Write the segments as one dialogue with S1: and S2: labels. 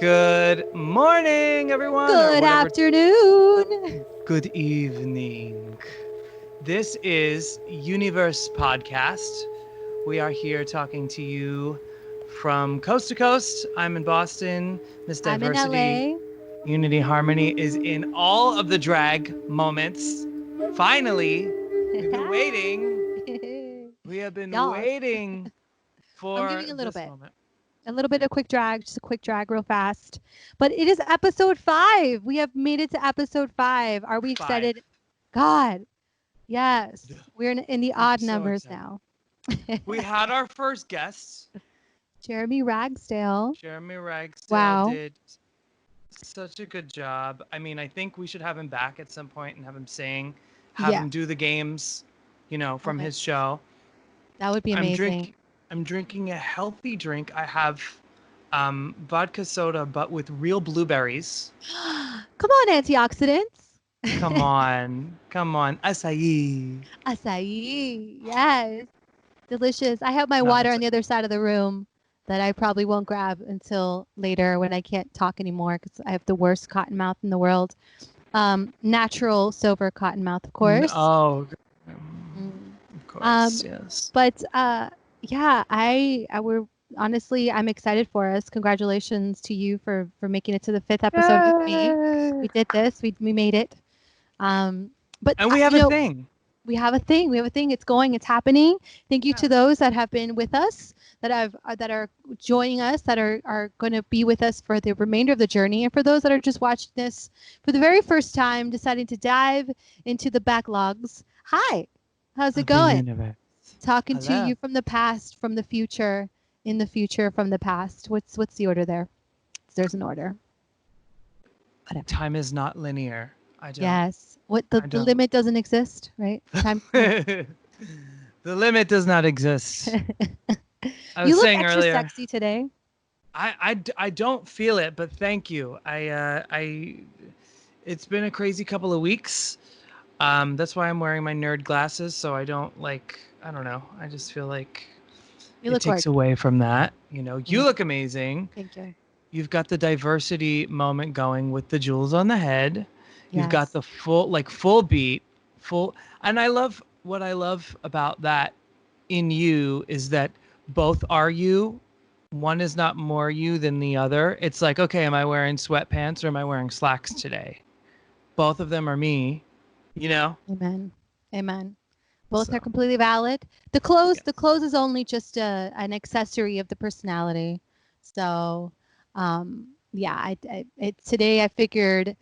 S1: Good morning, everyone, or
S2: Good
S1: whatever.
S2: afternoon.
S1: Good evening. This is UNIVERS podcast. We are here talking to you from coast to coast. I'm in Boston. Miss
S2: I'm in
S1: Diversity,
S2: LA.
S1: Unity, Harmony is in all of the drag moments. Finally, we've been waiting. We have been
S2: Yes.
S1: waiting
S2: I'm
S1: for
S2: giving a little
S1: this
S2: bit.
S1: moment.
S2: A little bit of quick drag, just a quick drag real fast. But it is episode 5. We have made it to episode 5. Are we
S1: Five.
S2: excited? God, yes. We're in the
S1: I'm
S2: odd
S1: so
S2: numbers
S1: excited.
S2: now.
S1: We had our first guest.
S2: Jeremy Ragsdale.
S1: Jeremy Ragsdale
S2: Wow.
S1: did such a good job. I mean, I think we should have him back at some point and have him have
S2: Yeah.
S1: him do the games, from
S2: Moment.
S1: his show.
S2: That would be
S1: I'm
S2: amazing.
S1: drink I'm drinking a healthy drink. I have vodka soda but with real blueberries.
S2: Come on, antioxidants.
S1: Come on. Come on. Acai.
S2: Acai. Yes. Delicious. I have my
S1: Not
S2: water on
S1: acai.
S2: the other side of the room that I probably won't grab until later when I can't talk anymore because I have the worst cotton mouth in the world. Natural silver cotton mouth, of course.
S1: Oh,
S2: Mm.
S1: of course, yes.
S2: But yeah, we're honestly, I'm excited for us. Congratulations to you for making it to the 5th episode with me. We did this. We made it. But
S1: And we have a thing.
S2: we have a thing. We have a thing. It's going. It's happening. Thank you to those that have been with us, that are joining us, that are going to be with us for the remainder of the journey, and for those that are just watching this for the very first time, deciding to dive into the backlogs. Hi, how's it going?
S1: Universe.
S2: Talking to
S1: Hello.
S2: you from the past, from the future, in the future, from the past. What's the order there? There's an order. Whatever.
S1: Time is not linear.
S2: Yes. What the limit doesn't exist, right? Time.
S1: The limit does not exist. I was
S2: You look
S1: saying
S2: extra
S1: earlier,
S2: sexy today.
S1: I don't feel it, but thank you. It's been a crazy couple of weeks. That's why I'm wearing my nerd glasses, so I don't I don't know. I just feel like
S2: You
S1: it
S2: look
S1: takes
S2: gorgeous.
S1: away from that. You
S2: Yeah.
S1: look amazing.
S2: Thank you.
S1: You've got the diversity moment going with the jewels on the head. You've got
S2: Yes.
S1: the full beat, and what I love about that in you is that both are you. One is not more you than the other. It's like, okay, am I wearing sweatpants or am I wearing slacks today? Both of them are me,
S2: Amen. Amen. Both are completely valid. The clothes is only just an accessory of the personality. So, yeah, today I figured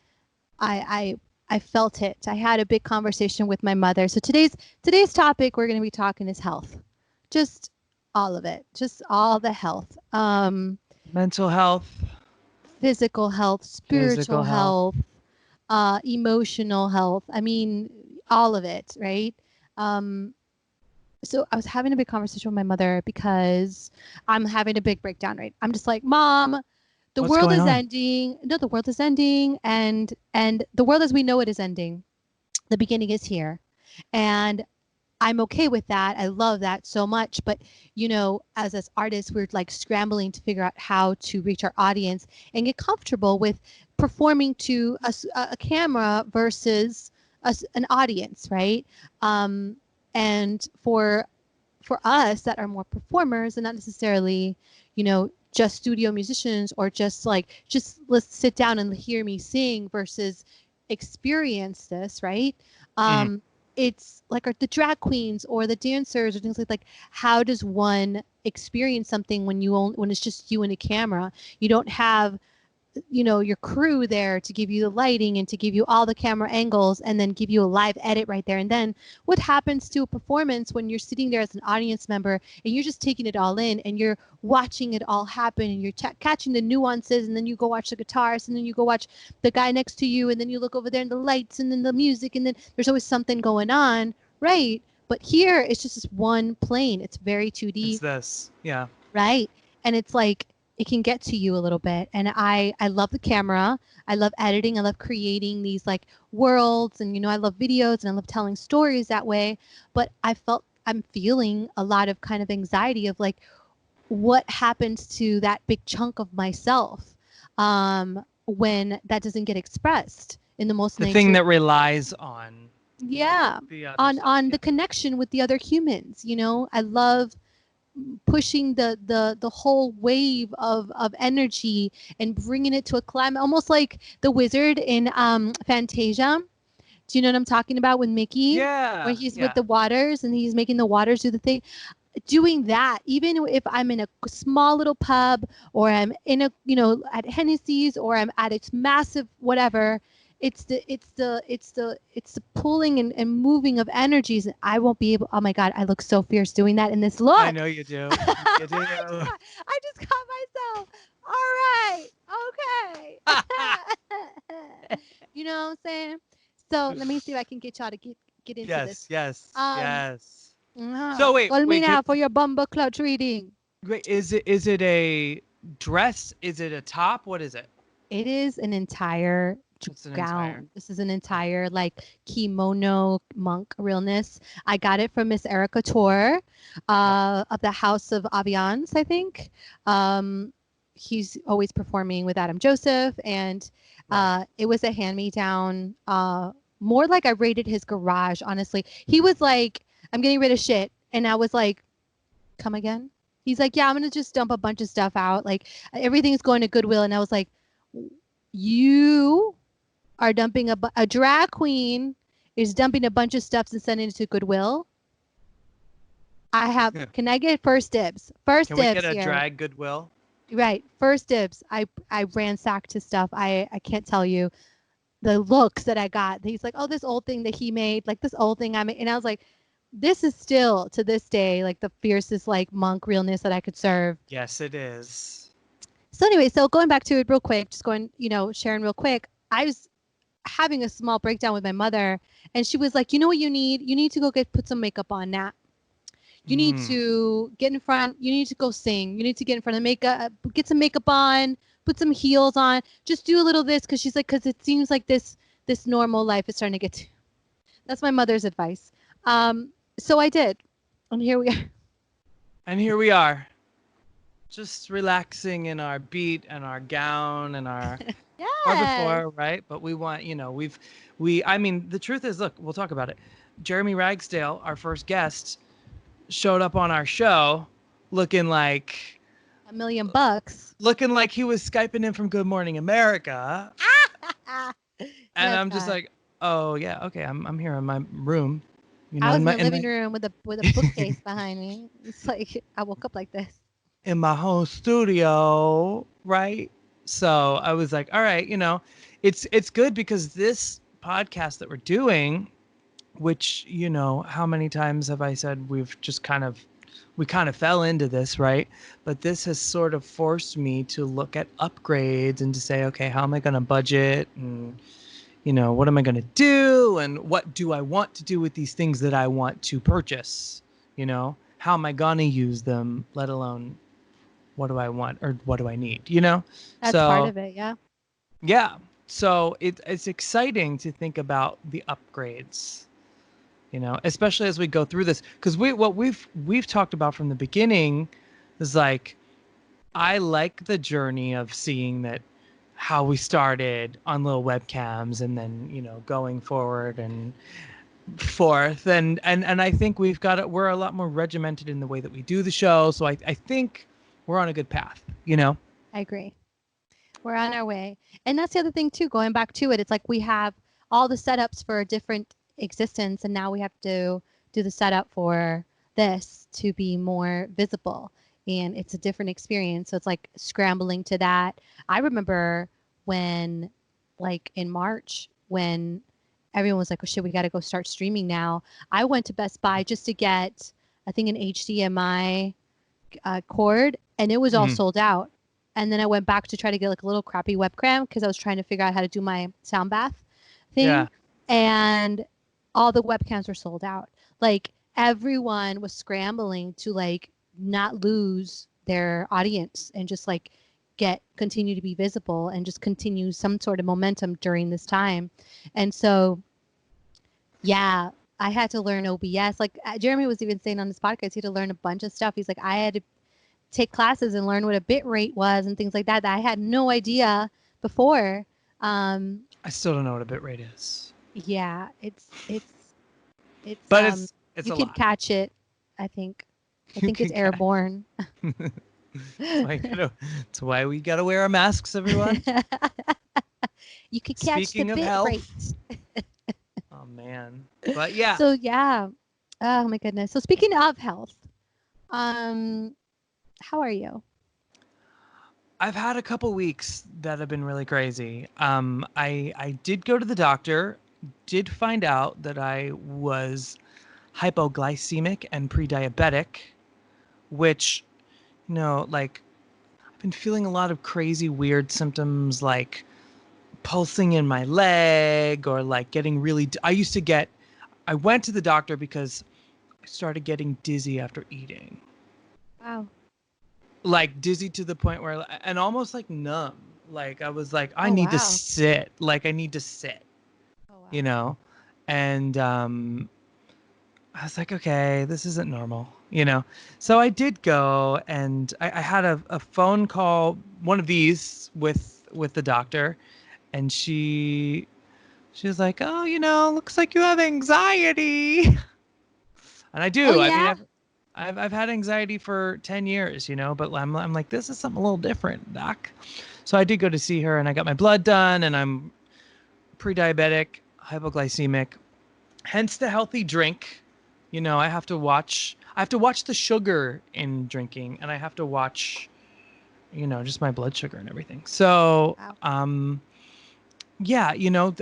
S2: I felt it. I had a big conversation with my mother. So today's topic we're going to be talking is health. Just all of it. Just all the health.
S1: Mental health,
S2: Physical health, spiritual health, emotional health. I mean, all of it, right? So I was having a big conversation with my mother because I'm having a big breakdown, right? I'm just like, Mom, the
S1: What's
S2: world
S1: going
S2: is
S1: on?
S2: ending. No, the world is ending, and the world as we know it is ending. The beginning is here, and I'm okay with that. I love that so much. But as artists, we're like scrambling to figure out how to reach our audience and get comfortable with performing to a camera versus an audience, right? And for us that are more performers and not necessarily, just studio musicians or just let's sit down and hear me sing versus experience this, right? It's like the drag queens or the dancers or things like how does one experience something when it's just you and a camera? You don't have your crew there to give you the lighting and to give you all the camera angles and then give you a live edit right there and then. What happens to a performance when you're sitting there as an audience member and you're just taking it all in and you're watching it all happen and you're catching the nuances, and then you go watch the guitarist and then you go watch the guy next to you and then you look over there and the lights and then the music and then there's always something going on, right? But here it's just this one plane. It's very 2D.
S1: It's this, yeah.
S2: Right. And it's like it can get to you a little bit. And I love the camera. I love editing. I love creating these like worlds, and I love videos and I love telling stories that way. But I'm feeling a lot of kind of anxiety of like what happens to that big chunk of myself. when that doesn't get expressed in the most
S1: The thing
S2: nature.
S1: that relies on
S2: Yeah,
S1: the other
S2: on
S1: stuff.
S2: on
S1: Yeah.
S2: the connection with the other humans. I love pushing the whole wave of energy and bringing it to a climate, almost like the wizard in Fantasia. Do you know what I'm talking about with Mickey, where
S1: Yeah.
S2: he's with
S1: Yeah.
S2: the waters and he's making the waters do the thing? Doing that, even if I'm in a small little pub, or I'm in a, at Hennessy's, or I'm at its massive whatever, it's the pulling and moving of energies. And I won't be able, oh my God, I look so fierce doing that in this
S1: I
S2: look.
S1: know you do. You do.
S2: I just caught myself. All right. Okay. You know what I'm saying? So let me see if I can get y'all to get into this.
S1: Yes. Yes.
S2: Um,
S1: Yes. So wait,
S2: Call me
S1: wait.
S2: now for your bumper clutch reading.
S1: Wait, is it a dress? Is it a top? What is it?
S2: It is an entire
S1: It's an entire.
S2: gown. This is an
S1: Okay.
S2: entire like kimono monk realness. I got it from Miss Erica Tor,
S1: Yep.
S2: of the House of Aviance, I think. Um, he's always performing with Adam Joseph, and
S1: Right.
S2: it was a hand-me-down. More like I raided his garage. Honestly, he was like, "I'm getting rid of shit," and I was like, "Come again?" He's like, "Yeah, I'm gonna just dump a bunch of stuff out. Like everything's going to Goodwill," and I was like, "You are dumping a drag queen is dumping a bunch of stuff and sending it to Goodwill. I have, can I get first dibs? First
S1: Can we get
S2: dibs
S1: a
S2: here.
S1: drag Goodwill?
S2: Right. First dibs. I ransacked his stuff. I can't tell you the looks that I got. He's like, "Oh, this old thing that he made, like this old thing I made." And I was like, this is still to this day like the fiercest like monk realness that I could serve.
S1: Yes, it is.
S2: So anyway, so going back to it real quick, just going, sharing real quick. I was having a small breakdown with my mother, and she was like, "You know what you need? You need to go put some makeup on, Nat. You need
S1: Mm.
S2: to get in front. You need to go sing. You need to get in front of makeup, get some makeup on, put some heels on. Just do a little this," because she's like, "Because it seems like this normal life is starting to get to." That's my mother's advice. So I did, and here we are.
S1: And here we are, just relaxing in our beat and our gown and our or
S2: Yes.
S1: before, right? But we want, I mean, the truth is, look, we'll talk about it. Jeremy Ragsdale, our first guest, showed up on our show looking like
S2: $1 million.
S1: he was Skyping in from Good Morning America. And
S2: Yes,
S1: I'm just
S2: God.
S1: like, oh yeah, okay, I'm here in my room,
S2: I was in the
S1: in
S2: living
S1: my
S2: room with a bookcase behind me. It's like I woke up like this.
S1: in my home studio, right? So I was like, all right, it's good because this podcast that we're doing, which, how many times have I said we kind of fell into this, right? But this has sort of forced me to look at upgrades and to say, okay, how am I going to budget, and what am I going to do, and what do I want to do with these things that I want to purchase? How am I going to use them, let alone what do I want or what do I need,
S2: That's part
S1: So,
S2: of it, yeah.
S1: yeah. So it's exciting to think about the upgrades, especially as we go through this, because what we've talked about from the beginning is like, I like the journey of seeing that how we started on little webcams and then, going forward and forth, and I think we're a lot more regimented in the way that we do the show. So I think we're on a good path,
S2: I agree. We're on our way. And that's the other thing too, going back to it, it's like we have all the setups for a different existence, and now we have to do the setup for this to be more visible. And it's a different experience. So it's like scrambling to that. I remember when, like in March, when everyone was like, "Oh shit, we got to go start streaming now." I went to Best Buy just to get, I think, an HDMI cord, and it was all
S1: Mhm.
S2: sold out. And then I went back to try to get like a little crappy webcam because I was trying to figure out how to do my sound bath
S1: Yeah.
S2: thing, and all the webcams were sold out. Like everyone was scrambling to like not lose their audience and just like continue to be visible and just continue some sort of momentum during this time. And so, yeah, I had to learn OBS. Like Jeremy was even saying on this podcast, he had to learn a bunch of stuff. He's like, I had to take classes and learn what a bit rate was and things like that I had no idea before.
S1: I still don't know what a bit rate is.
S2: Yeah, it's
S1: But it's
S2: you
S1: a
S2: can
S1: lot.
S2: catch it, I think. I
S1: You
S2: think it's
S1: can catch.
S2: airborne.
S1: That's why we gotta wear our masks, everyone.
S2: You could catch the
S1: Speaking of
S2: bit rate.
S1: health. Oh man. But yeah,
S2: So yeah. Oh my goodness. So speaking of health, um, how are you?
S1: I've had a couple weeks that have been really crazy. I did go to the doctor, did find out that I was hypoglycemic and pre-diabetic, which, like I've been feeling a lot of crazy weird symptoms like pulsing in my leg or like getting really I went to the doctor because I started getting dizzy after eating.
S2: Wow.
S1: Like dizzy to the point where and almost like numb. Like I was like I
S2: Oh
S1: need to
S2: wow.
S1: sit. Like I need to sit,
S2: Oh
S1: you
S2: wow.
S1: know? And I was like, okay, this isn't normal. So I did go and I had a phone call, one of these with the doctor, and she was like, oh, looks like you have anxiety. And I
S2: Oh
S1: do. I mean,
S2: yeah.
S1: I've had anxiety for 10 years, but I'm like, this is something a little different, doc. So I did go to see her and I got my blood done and I'm pre-diabetic, hypoglycemic, hence the healthy drink. I have to watch the sugar in drinking and I have to watch, just my blood sugar and everything. So,
S2: Wow.
S1: yeah,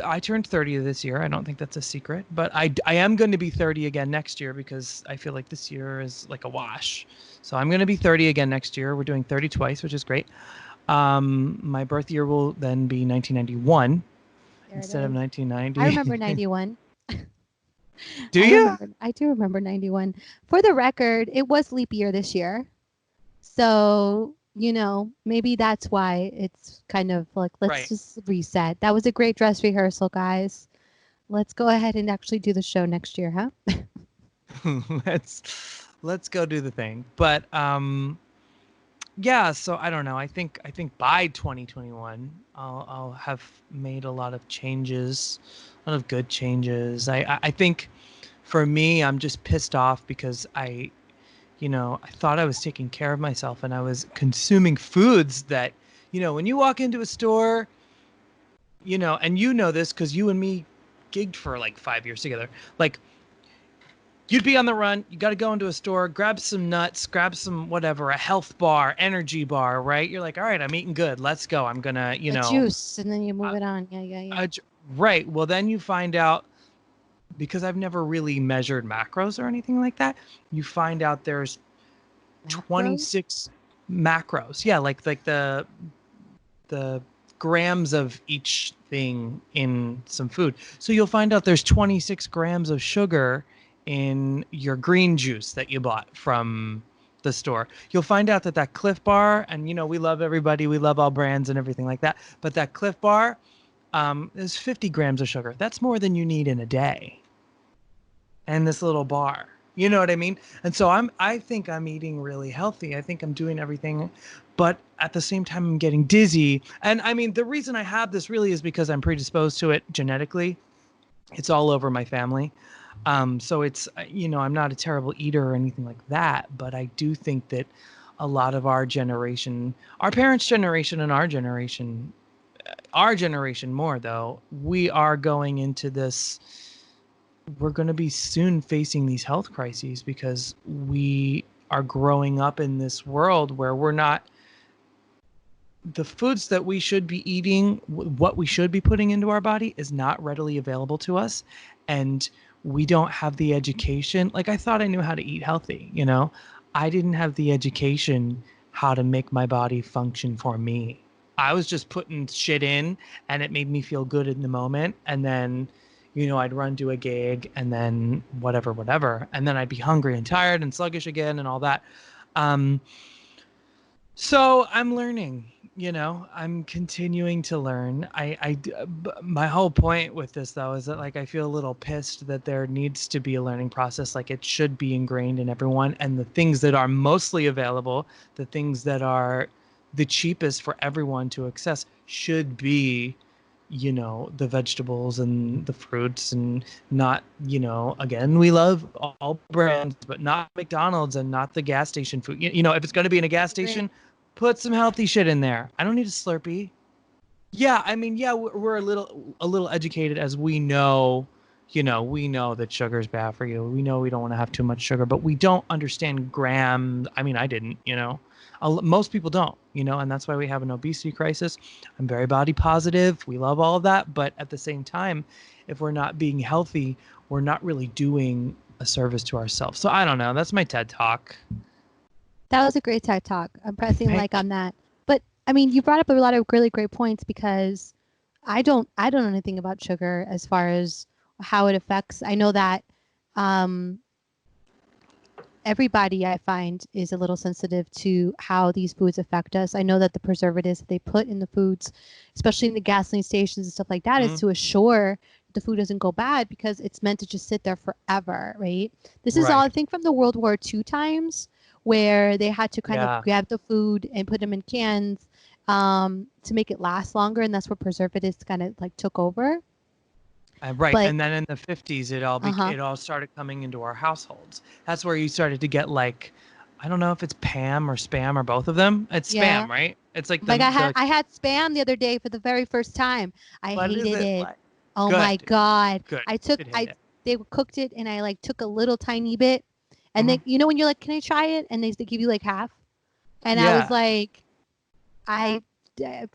S1: I turned 30 this year. I don't think that's a secret, but I am going to be 30 again next year because I feel like this year is like a wash. So I'm going to be 30 again next year. We're doing 30 twice, which is great. My birth year will then be 1991
S2: There it
S1: instead of
S2: is. I remember
S1: 1990.
S2: 91.
S1: Do you?
S2: I do remember 91. For the record, it was leap year this year. So, maybe that's why it's kind of like, let's
S1: Right.
S2: just reset. That was a great dress rehearsal, guys. Let's go ahead and actually do the show next year, huh?
S1: let's go do the thing. But yeah, so I don't know. I think by 2021 I'll have made a lot of changes, a lot of good changes. I think for me I'm just pissed off because I thought I was taking care of myself and I was consuming foods that, when you walk into a store, and this because you and me gigged for like 5 years together. Like you'd be on the run, you got to go into a store, grab some nuts, grab some whatever, a health bar, energy bar, right? You're like, all right, I'm eating good. Let's go. I'm going to,
S2: A juice, and then you move
S1: uh,
S2: it on. Yeah, yeah, yeah.
S1: right. Well, then you find out because I've never really measured macros or anything like that, you find out there's
S2: Macros?
S1: 26 macros. Yeah, like the grams of each thing in some food. So you'll find out there's 26 grams of sugar in your green juice that you bought from the store. You'll find out that Cliff Bar, and we love everybody, we love all brands and everything like that, but that Cliff Bar is 50 grams of sugar. That's more than you need in a day. And this little bar. You know what I mean? And so I think I'm eating really healthy. I think I'm doing everything, but at the same time I'm getting dizzy. And I mean, the reason I have this really is because I'm predisposed to it genetically. It's all over my family. So it's I'm not a terrible eater or anything like that, but I do think that a lot of our generation, our parents' generation and our generation more though, we are going into this, we're going to be soon facing these health crises because we are growing up in this world where we're not, the foods that we should be eating, what we should be putting into our body is not readily available to us. And we don't have the education. Like I thought I knew how to eat healthy. I didn't have the education how to make my body function for me. I was just putting shit in and it made me feel good in the moment. And then, I'd run to a gig and then whatever. And then I'd be hungry and tired and sluggish again and all that. Um, So I'm learning, I'm continuing to learn. My whole point with this though is that like I feel a little pissed that there needs to be a learning process. Like it should be ingrained in everyone. And the things that are mostly available, the things that are the cheapest for everyone to access should be, the vegetables and the fruits and not, again, we love all brands, but not McDonald's and not the gas station food. If it's going to be in a gas
S2: Agree.
S1: station, put some healthy shit in there. I don't need a Slurpee. Yeah, I mean, yeah, we're a little educated as we know that sugar is bad for you. We know we don't want to have too much sugar, but we don't understand grams. I mean, I didn't. Most people don't, and that's why we have an obesity crisis. I'm very body positive. We love all of that, but at the same time, if we're not being healthy, we're not really doing a service to ourselves. So I don't know. That's my TED talk.
S2: That was a great TED talk. I'm pressing
S1: Thank
S2: like on that. But I mean, you brought up a lot of really great points because I don't know anything about sugar as far as how it affects. I know that um, everybody I find is a little sensitive to how these foods affect us. I know that the preservatives that they put in the foods, especially in the gasoline stations and stuff like that, is
S1: you.
S2: to assure the food doesn't go bad because it's meant to just sit there forever, right? This is all I
S1: Right.
S2: think from the World War II times where they had to kind of
S1: Yeah.
S2: grab the food and put them in cans to make it last longer, and that's where preservatives kind of like took over.
S1: Right.
S2: But
S1: And then in the 50s,
S2: uh-huh,
S1: it all started coming into our households. That's where you started to get like, I don't know if it's Pam or Spam or both of them. It's
S2: yeah.
S1: Spam, right? It's like
S2: Like
S1: the
S2: I had spam the other day for the very first time. I
S1: what is
S2: hated
S1: it
S2: it.
S1: like?
S2: Oh my
S1: Good.
S2: god.
S1: Good.
S2: I
S1: You
S2: took
S1: should hate
S2: I
S1: it.
S2: they cooked it and I like took a little tiny bit and
S1: Hmm.
S2: then when you're like, "Can I try it?" and they give you like half. And I was
S1: Yeah.
S2: like, I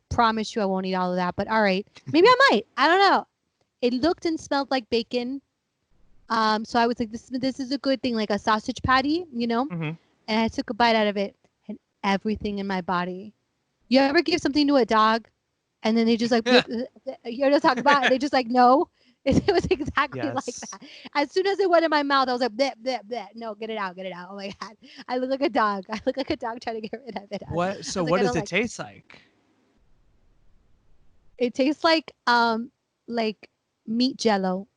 S2: promise you I won't eat all of that, but all right. Maybe I might. I don't know. It looked and smelled like bacon. So I was like, this is a good thing, like a sausage patty.
S1: Hmm.
S2: And I took a bite out of it and everything in my body. You ever give something to a dog and then they just like
S1: Yeah.
S2: you're just talking about they just like no. It was exactly like
S1: Yes.
S2: that. As soon as it went in my mouth, I was like, bleh, bleh, bleh. No, get it out, get it out. Oh my god, I look like a dog. I look like a dog trying to get rid of it. I
S1: What? So
S2: was like,
S1: what
S2: I
S1: does
S2: don't
S1: it
S2: like it.
S1: taste like?
S2: It tastes like meat jello,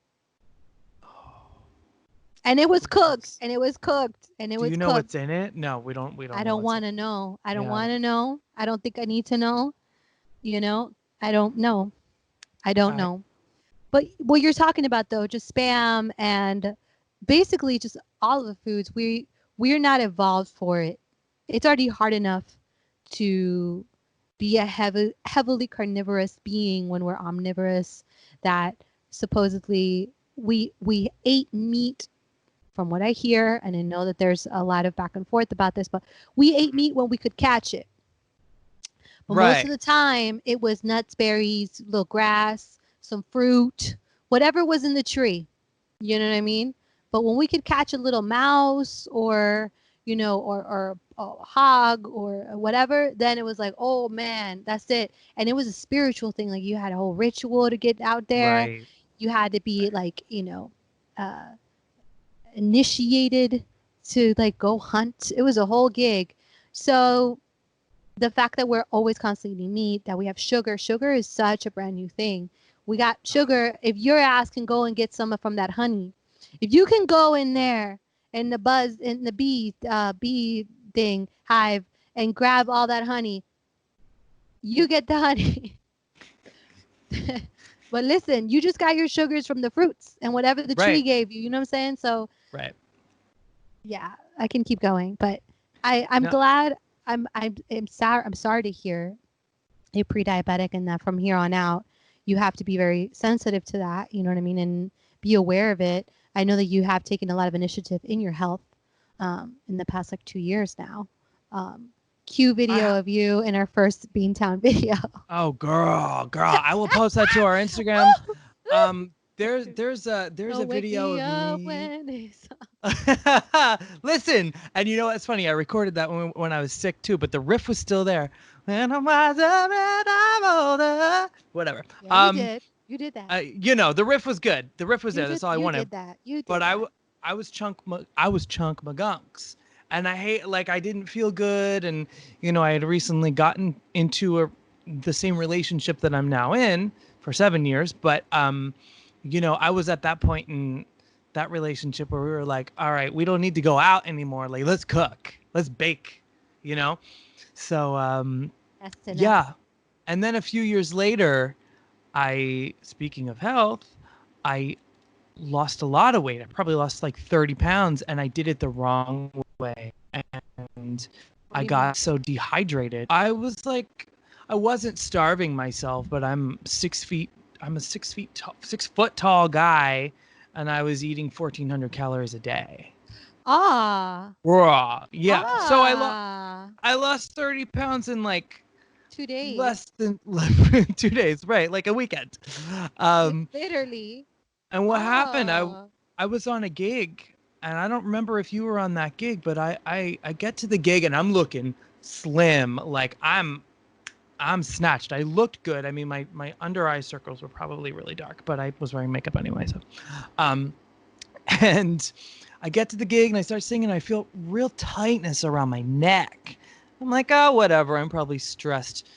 S2: and it was cooked,
S1: Gross.
S2: and it was cooked, and it
S1: Do
S2: was
S1: you know
S2: cooked.
S1: what's in it? No, we don't. We
S2: I
S1: don't know
S2: don't
S1: what's in
S2: want to
S1: it.
S2: know. I don't
S1: Yeah.
S2: want to know. I don't think I need to know. You know, I don't know. I don't
S1: I.
S2: know. But what you're talking about though, just spam and basically just all of the foods, we're not evolved for it. It's already hard enough to be a heavily carnivorous being when we're omnivorous. That supposedly we ate meat from what I hear, and I know that there's a lot of back and forth about this, but we ate
S1: Mhm.
S2: meat when we could catch it. But most of
S1: Right.
S2: the time, it was nuts, berries, little grass, some fruit, whatever was in the tree. You know what I mean? But when we could catch a little mouse or, or a hog or whatever, then it was like, oh man, that's it. And it was a spiritual thing. Like you had a whole ritual to get out there.
S1: Right.
S2: You had to be
S1: Right.
S2: like, uh, initiated to like go hunt. It was a whole gig. So the fact that we're always constantly eating meat, that we have sugar. Sugar is such a brand new thing. We got sugar. If your ass can go and get some from that honey, if you can go in there in the buzz in the bee thing hive and grab all that honey, you get the honey. But listen, you just got your sugars from the fruits and whatever the tree
S1: Right.
S2: gave you. You know what I'm saying? So
S1: Right.
S2: yeah, I can keep going, but I'm
S1: No.
S2: glad. I'm sorry. I'm sorry to hear a pre-diabetic and that from here on out you have to be very sensitive to that, you know what I mean, and be aware of it. I know that you have taken a lot of initiative in your health in the past like 2 years now. um, cue video
S1: I.
S2: of you in our first Beantown video.
S1: Oh, girl, I will post that to our Instagram. There's a
S2: Don't wake
S1: video
S2: me
S1: of
S2: up
S1: me.
S2: when it's
S1: Listen, and you know what's funny? I recorded that when I was sick too, but the riff was still there. When I'm wiser and I'm older. Whatever.
S2: yeah, you did, you did that,
S1: The riff was good. The riff was
S2: you
S1: there.
S2: did
S1: That's all I
S2: you
S1: wanted.
S2: did that you
S1: But
S2: did that.
S1: I was chunk magunks, and I hate, like, I didn't feel good, and you know, I had recently gotten into the same relationship that I'm now in for 7 years, but you know, I was at that point in that relationship where we were like, all right, we don't need to go out anymore, like, let's cook, let's bake, you know. So
S2: That's enough.
S1: yeah. And then a few years later, speaking of health, I lost a lot of weight. I probably lost like 30 pounds, and I did it the wrong way. And
S2: What do
S1: I
S2: you mean?
S1: got so dehydrated. I was like, I wasn't starving myself, but I'm a 6 feet tall, 6 foot tall guy, and I was eating 1,400 calories a day.
S2: Ah,
S1: Raw. Yeah. So
S2: ah,
S1: I lost 30 pounds in like
S2: 2 days.
S1: less than 2 days, right? Like a weekend. Um,
S2: Literally.
S1: and what happened?
S2: Oh,
S1: I was on a gig, and I don't remember if you were on that gig, but I get to the gig and I'm looking slim, like I'm snatched. I looked good. I mean, my under eye circles were probably really dark, but I was wearing makeup anyway. So, um, and I get to the gig and I start singing. And I feel real tightness around my neck. I'm like, oh, whatever. I'm probably stressed.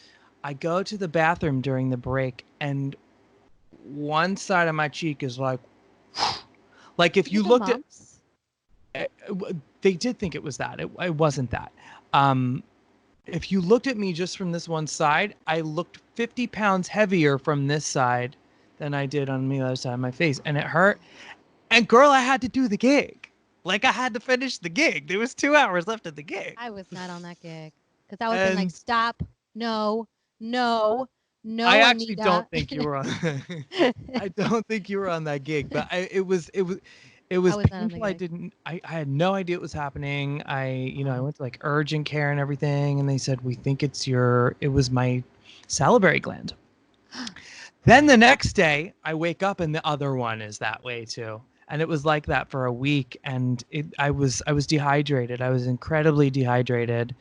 S1: I go to the bathroom during the break, and one side of my cheek is like if
S2: is it
S1: you
S2: the
S1: looked at,
S2: mumps?
S1: they did think it was that. It wasn't that. Um, if you looked at me just from this one side, I looked 50 pounds heavier from this side than I did on the other side of my face, and it hurt. And girl, I had to do the gig. Like I had to finish the gig. There was 2 hours left of the gig.
S2: I was not on that gig because I would have been like,
S1: And
S2: stop, no, no,
S1: I
S2: no,
S1: actually
S2: Anita.
S1: don't think you were on I don't think you were on that gig, but it
S2: I
S1: was
S2: was not on the
S1: painful.
S2: gig.
S1: I had no idea what was happening. I went to like urgent care and everything, and they said, we think it was my salivary gland. Then the next day, I wake up and the other one is that way too. And it was like that for a week, and I was dehydrated. I was incredibly dehydrated,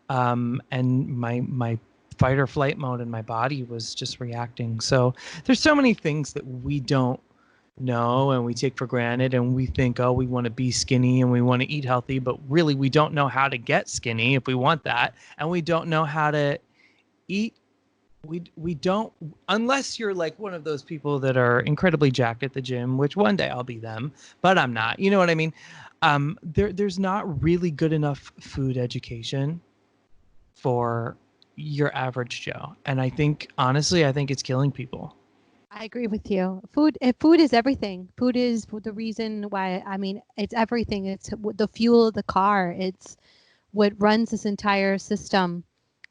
S1: and my fight or flight mode in my body was just reacting. So there's so many things that we don't know and we take for granted, and we think, oh, we want to be skinny and we want to eat healthy, but really we don't know how to get skinny if we want that, and we don't know how to eat. We don't, unless you're like one of those people that are incredibly jacked at the gym, which one day I'll be them, but I'm not. You know what I mean? There's not really good enough food education for your average Joe, and I think honestly, I think it's killing people.
S2: I agree with you. Food is everything. Food is the reason why. I mean, it's everything. It's the fuel of the car. It's what runs this entire system.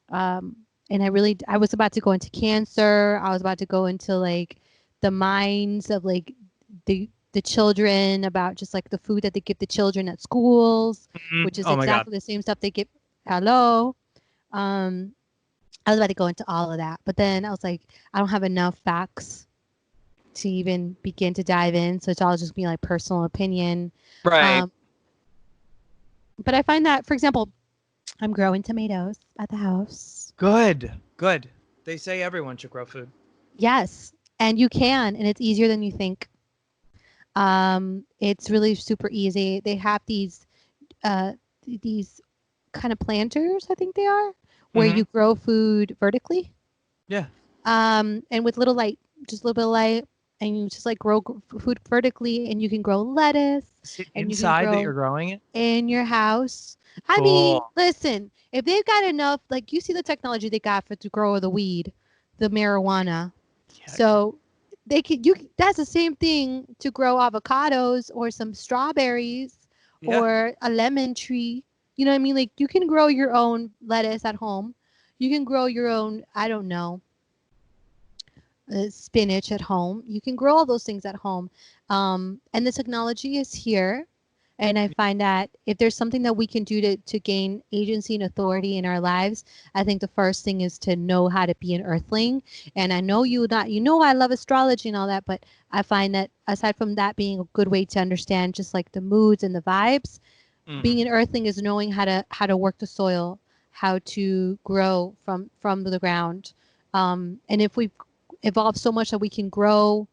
S2: Um, and I was about to go into cancer. I was about to go into like the minds of like the children about just like the food that they give the children at schools, which is
S1: Oh my God.
S2: exactly the same stuff they give. Hello. Um, I was about to go into all of that, but then I was like, I don't have enough facts to even begin to dive in. So it's all just be like personal opinion.
S1: Right.
S2: Um, but I find that, for example, I'm growing tomatoes at the house.
S1: Good. Good. They say everyone should grow food.
S2: Yes, and you can, and it's easier than you think. It's really super easy. They have uh, these kind of planters, I think they are, where
S1: Mm-hmm.
S2: you grow food vertically.
S1: Yeah.
S2: And with little light, just a little bit of light, and you just like grow food vertically, and you can grow lettuce,
S1: Is it
S2: and you can
S1: inside that
S2: grow
S1: you're growing it?
S2: in your house. I mean,
S1: Cool.
S2: listen, if they've got enough, like you see the technology they got for to grow the weed, the marijuana.
S1: Yeah.
S2: So they could that's the same thing to grow avocados or some strawberries
S1: Yeah.
S2: or a lemon tree. You know what I mean? Like you can grow your own lettuce at home. You can grow your own, I don't know, spinach at home. You can grow all those things at home. And the technology is here. And I find that if there's something that we can do to gain agency and authority in our lives, I think the first thing is to know how to be an earthling. And I know you know I love astrology and all that, but I find that aside from that being a good way to understand just like the moods and the vibes, being an earthling is knowing how to work the soil, how to grow from the ground. And if we've evolved so much that we can grow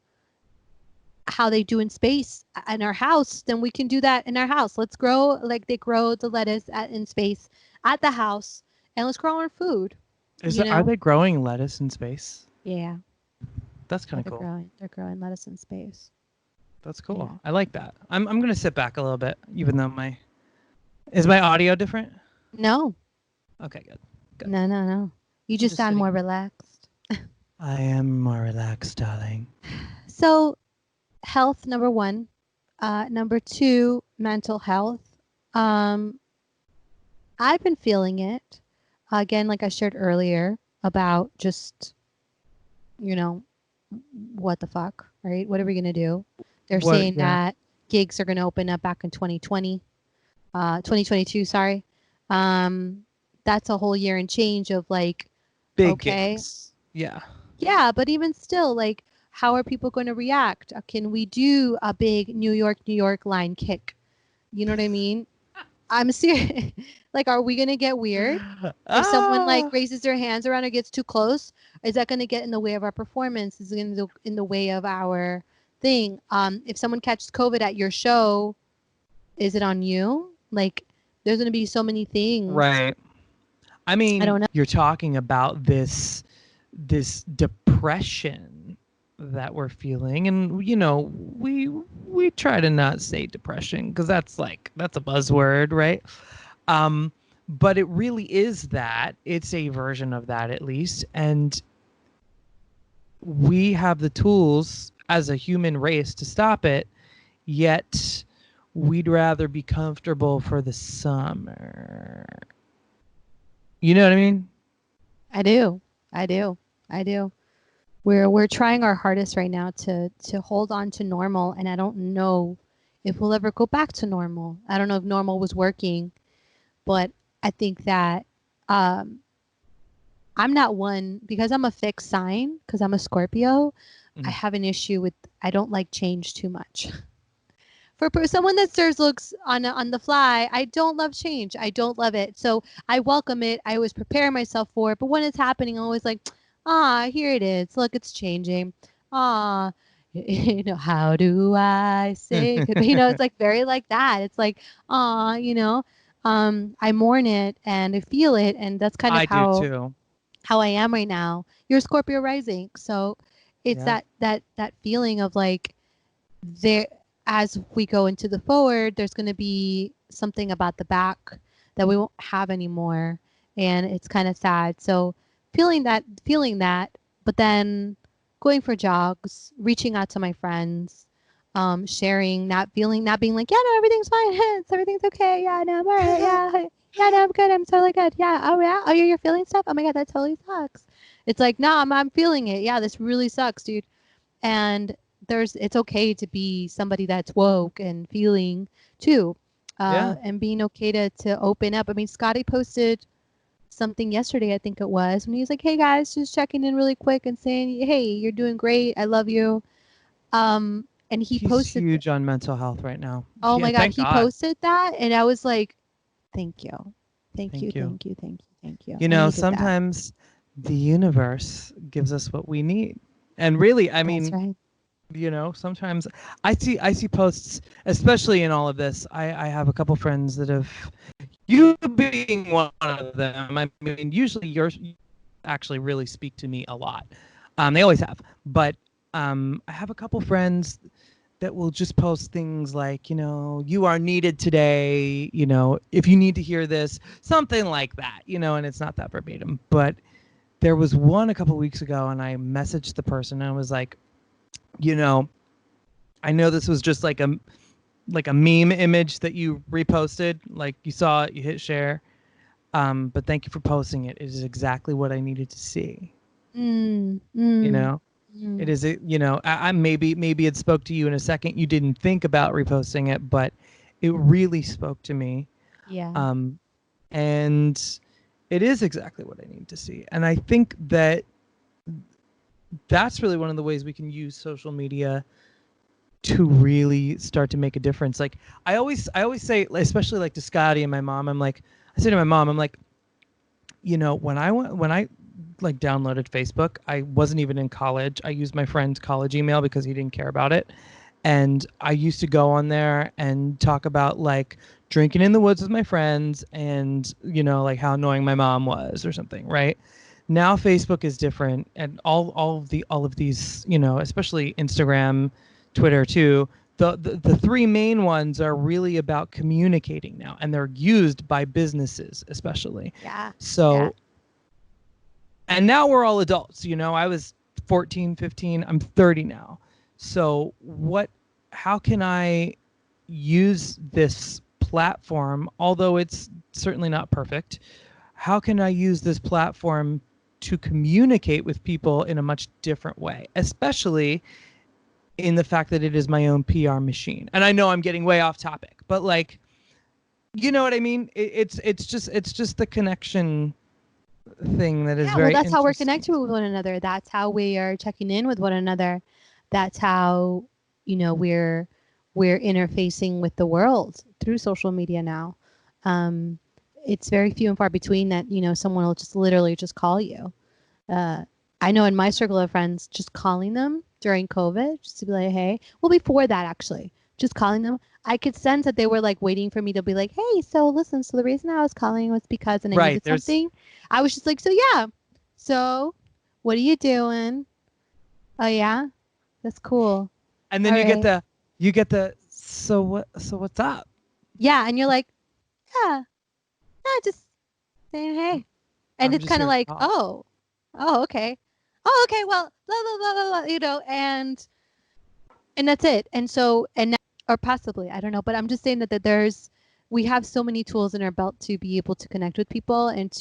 S2: how they do in space in our house, then we can do that in our house. Let's grow like they grow the lettuce in space at the house, and let's grow our food.
S1: Are they growing lettuce in space?
S2: Yeah.
S1: That's kind
S2: Yeah,
S1: of cool.
S2: they're growing lettuce in space.
S1: That's cool.
S2: Yeah.
S1: I like that. I'm gonna sit back a little bit, even though is my audio different?
S2: No.
S1: Okay, good.
S2: No. You just sound more relaxed.
S1: I am more relaxed, darling.
S2: So, health, number one. Number two, mental health. I've been feeling it. Again, like I shared earlier about just, what the fuck, right? What are we going to do? They're saying that gigs are going to open up back in 2022, sorry. That's a whole year and change of like,
S1: big gigs. Yeah.
S2: Yeah, but even still, like, how are people going to react? Can we do a big New York line kick? You know what I mean? I'm serious. Like, are we going to get weird? If someone like raises their hands around or gets too close, is that going to get in the way of our performance? Is it going to in the way of our thing? If someone catches COVID at your show, is it on you? Like, there's going to be so many things.
S1: Right. I mean,
S2: I don't know.
S1: You're talking about this depression that we're feeling, and we try to not say depression because that's a buzzword, right? But it really is that. It's a version of that, at least, and we have the tools as a human race to stop it, yet we'd rather be comfortable for the summer. You know what I mean?
S2: I do. We're trying our hardest right now to hold on to normal, and I don't know if we'll ever go back to normal. I don't know if normal was working, but I think that I'm not one, because I'm a fixed sign, because I'm a Scorpio. I have an issue with, I don't like change too much. For someone that serves looks on the fly, I don't love change. I don't love it. So I welcome it. I always prepare myself for it. But when it's happening, I'm always like, here it is. Look, it's changing. How do I say goodbye? It's like very like that. It's like, I mourn it and I feel it. And that's kind of how I am right now. You're Scorpio rising. So it's that feeling of like, there, as we go into the forward, there's going to be something about the back that we won't have anymore, and it's kind of sad. So feeling that, but then going for jogs, reaching out to my friends, sharing, not being like, yeah, no, everything's fine, everything's okay, yeah, no, I'm all right, yeah, no, I'm good, I'm totally good, yeah, oh yeah, oh you're feeling stuff, oh my god, that totally sucks. It's like, no, I'm feeling it, yeah, this really sucks, dude. And it's okay to be somebody that's woke and feeling too, and being okay to open up. I mean, Scotty posted something yesterday, I think it was, when he was like, hey guys, just checking in really quick and saying, hey, you're doing great, I love you. And he's posted
S1: huge on mental health right now.
S2: Oh my god, he posted that, and I was like, thank you.
S1: Sometimes the universe gives us what we need, and really, I mean,
S2: right.
S1: Sometimes I see posts, especially in all of this. I have a couple friends that have, you being one of them. I mean, usually you actually really speak to me a lot. They always have, but I have a couple friends that will just post things like, you are needed today, if you need to hear this, something like that, and it's not that verbatim. But there was one a couple weeks ago, and I messaged the person, and I was like, I know this was just like a meme image that you reposted, like you saw it, you hit share, but thank you for posting it. It is exactly what I needed to see. It is, I maybe it spoke to you in a second. You didn't think about reposting it, but it really spoke to me.
S2: Yeah.
S1: And it is exactly what I need to see. And I think that that's really one of the ways we can use social media to really start to make a difference. Like I always say, especially like to Scotty and my mom, I say to my mom, I'm like, when I like downloaded Facebook, I wasn't even in college. I used my friend's college email because he didn't care about it. And I used to go on there and talk about like drinking in the woods with my friends and, you know, like how annoying my mom was or something, right? Now Facebook is different, and all of these, you know, especially Instagram, Twitter too. The three main ones are really about communicating now, and they're used by businesses especially.
S2: Yeah.
S1: So, and now we're all adults, you know. I was 14, 15, I'm 30 now. So how can I use this platform, although it's certainly not perfect? How can I use this platform to communicate with people in a much different way, especially in the fact that it is my own PR machine? And I know I'm getting way off topic, but like, you know what I mean? It's just the connection thing that is
S2: Yeah, well,
S1: very
S2: that's how we're
S1: interesting.
S2: connected with one another. That's how we are checking in with one another. That's how, you know, we're interfacing with the world through social media now. Um, it's very few and far between that, you know, someone will just literally just call you. I know in my circle of friends, just calling them during COVID, just to be like, hey, well, before that, actually, just calling them, I could sense that they were like waiting for me to be like, hey, so listen, so the reason I was calling was because, and I
S1: Right.
S2: needed something. I was just like, so yeah, so what are you doing? Oh, yeah, that's cool.
S1: And then
S2: All right.
S1: you get the, so what's up?
S2: Yeah. And you're like, yeah, yeah, just saying hey. And
S1: I'm
S2: it's
S1: just
S2: kind of
S1: here to
S2: like,
S1: talk.
S2: oh, okay. Oh, okay. Well, blah, blah, blah, blah, blah, you know, and that's it. And so, and now, or possibly, I don't know, but I'm just saying that we have so many tools in our belt to be able to connect with people and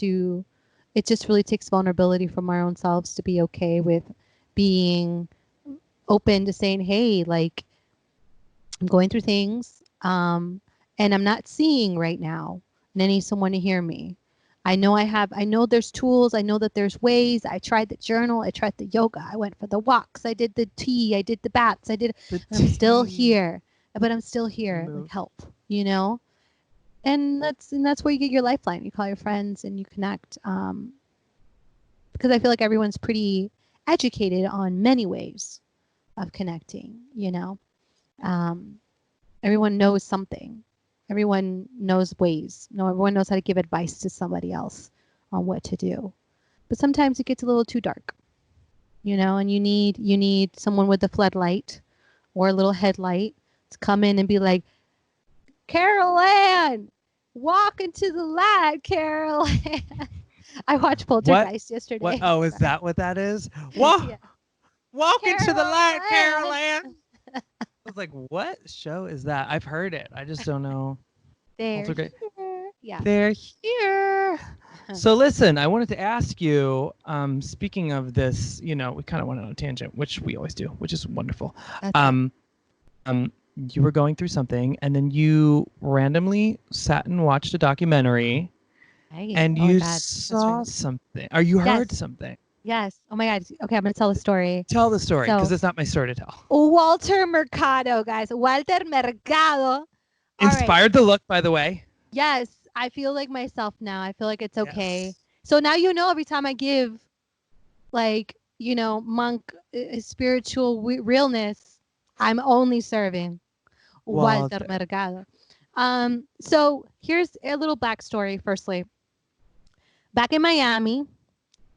S2: it just really takes vulnerability from our own selves to be okay with being open to saying, hey, like, I'm going through things, and I'm not seeing right now, and I need someone to hear me. I know there's tools. I know that there's ways. I tried the journal. I tried the yoga. I went for the walks. I did the tea. I did the baths. I'm still here, but I'm still here. Like, help, you know? And that's where you get your lifeline. You call your friends and you connect. Because I feel like everyone's pretty educated on many ways of connecting, you know? Um, Everyone knows something. Everyone knows ways. No, everyone knows how to give advice to somebody else on what to do. But sometimes it gets a little too dark, you know, and you need someone with a floodlight or a little headlight to come in and be like, Carol Ann, walk into the light, Carol Ann. I watched
S1: What?
S2: Poltergeist yesterday.
S1: Oh, is that what that is? Walk,
S2: Yeah.
S1: walk into the
S2: Carol
S1: light, Carol
S2: Ann.
S1: Ann. I was like, what show is that? I've heard it. I just don't know.
S2: They're
S1: Poltergeist.
S2: here. Yeah.
S1: They're here. So listen, I wanted to ask you, speaking of this, you know, we kind of went on a tangent, which we always do, which is wonderful.
S2: That's
S1: Um, you were going through something and then you randomly sat and watched a documentary
S2: right.
S1: and
S2: Oh my
S1: you
S2: God. That's
S1: saw
S2: right.
S1: something or you heard
S2: Yes.
S1: something.
S2: Yes. Oh my God. Okay, I'm gonna tell a story.
S1: Tell the story because
S2: So
S1: it's not my story to tell.
S2: Walter Mercado, guys. Walter Mercado. All right.
S1: Inspired the look, by the way.
S2: Yes, I feel like myself now. I feel like it's okay.
S1: Yes.
S2: So now you know every time I give, like, you know, monk spiritual realness, I'm only serving Walter
S1: Walter.
S2: Mercado. So here's a little backstory. Firstly, back in Miami,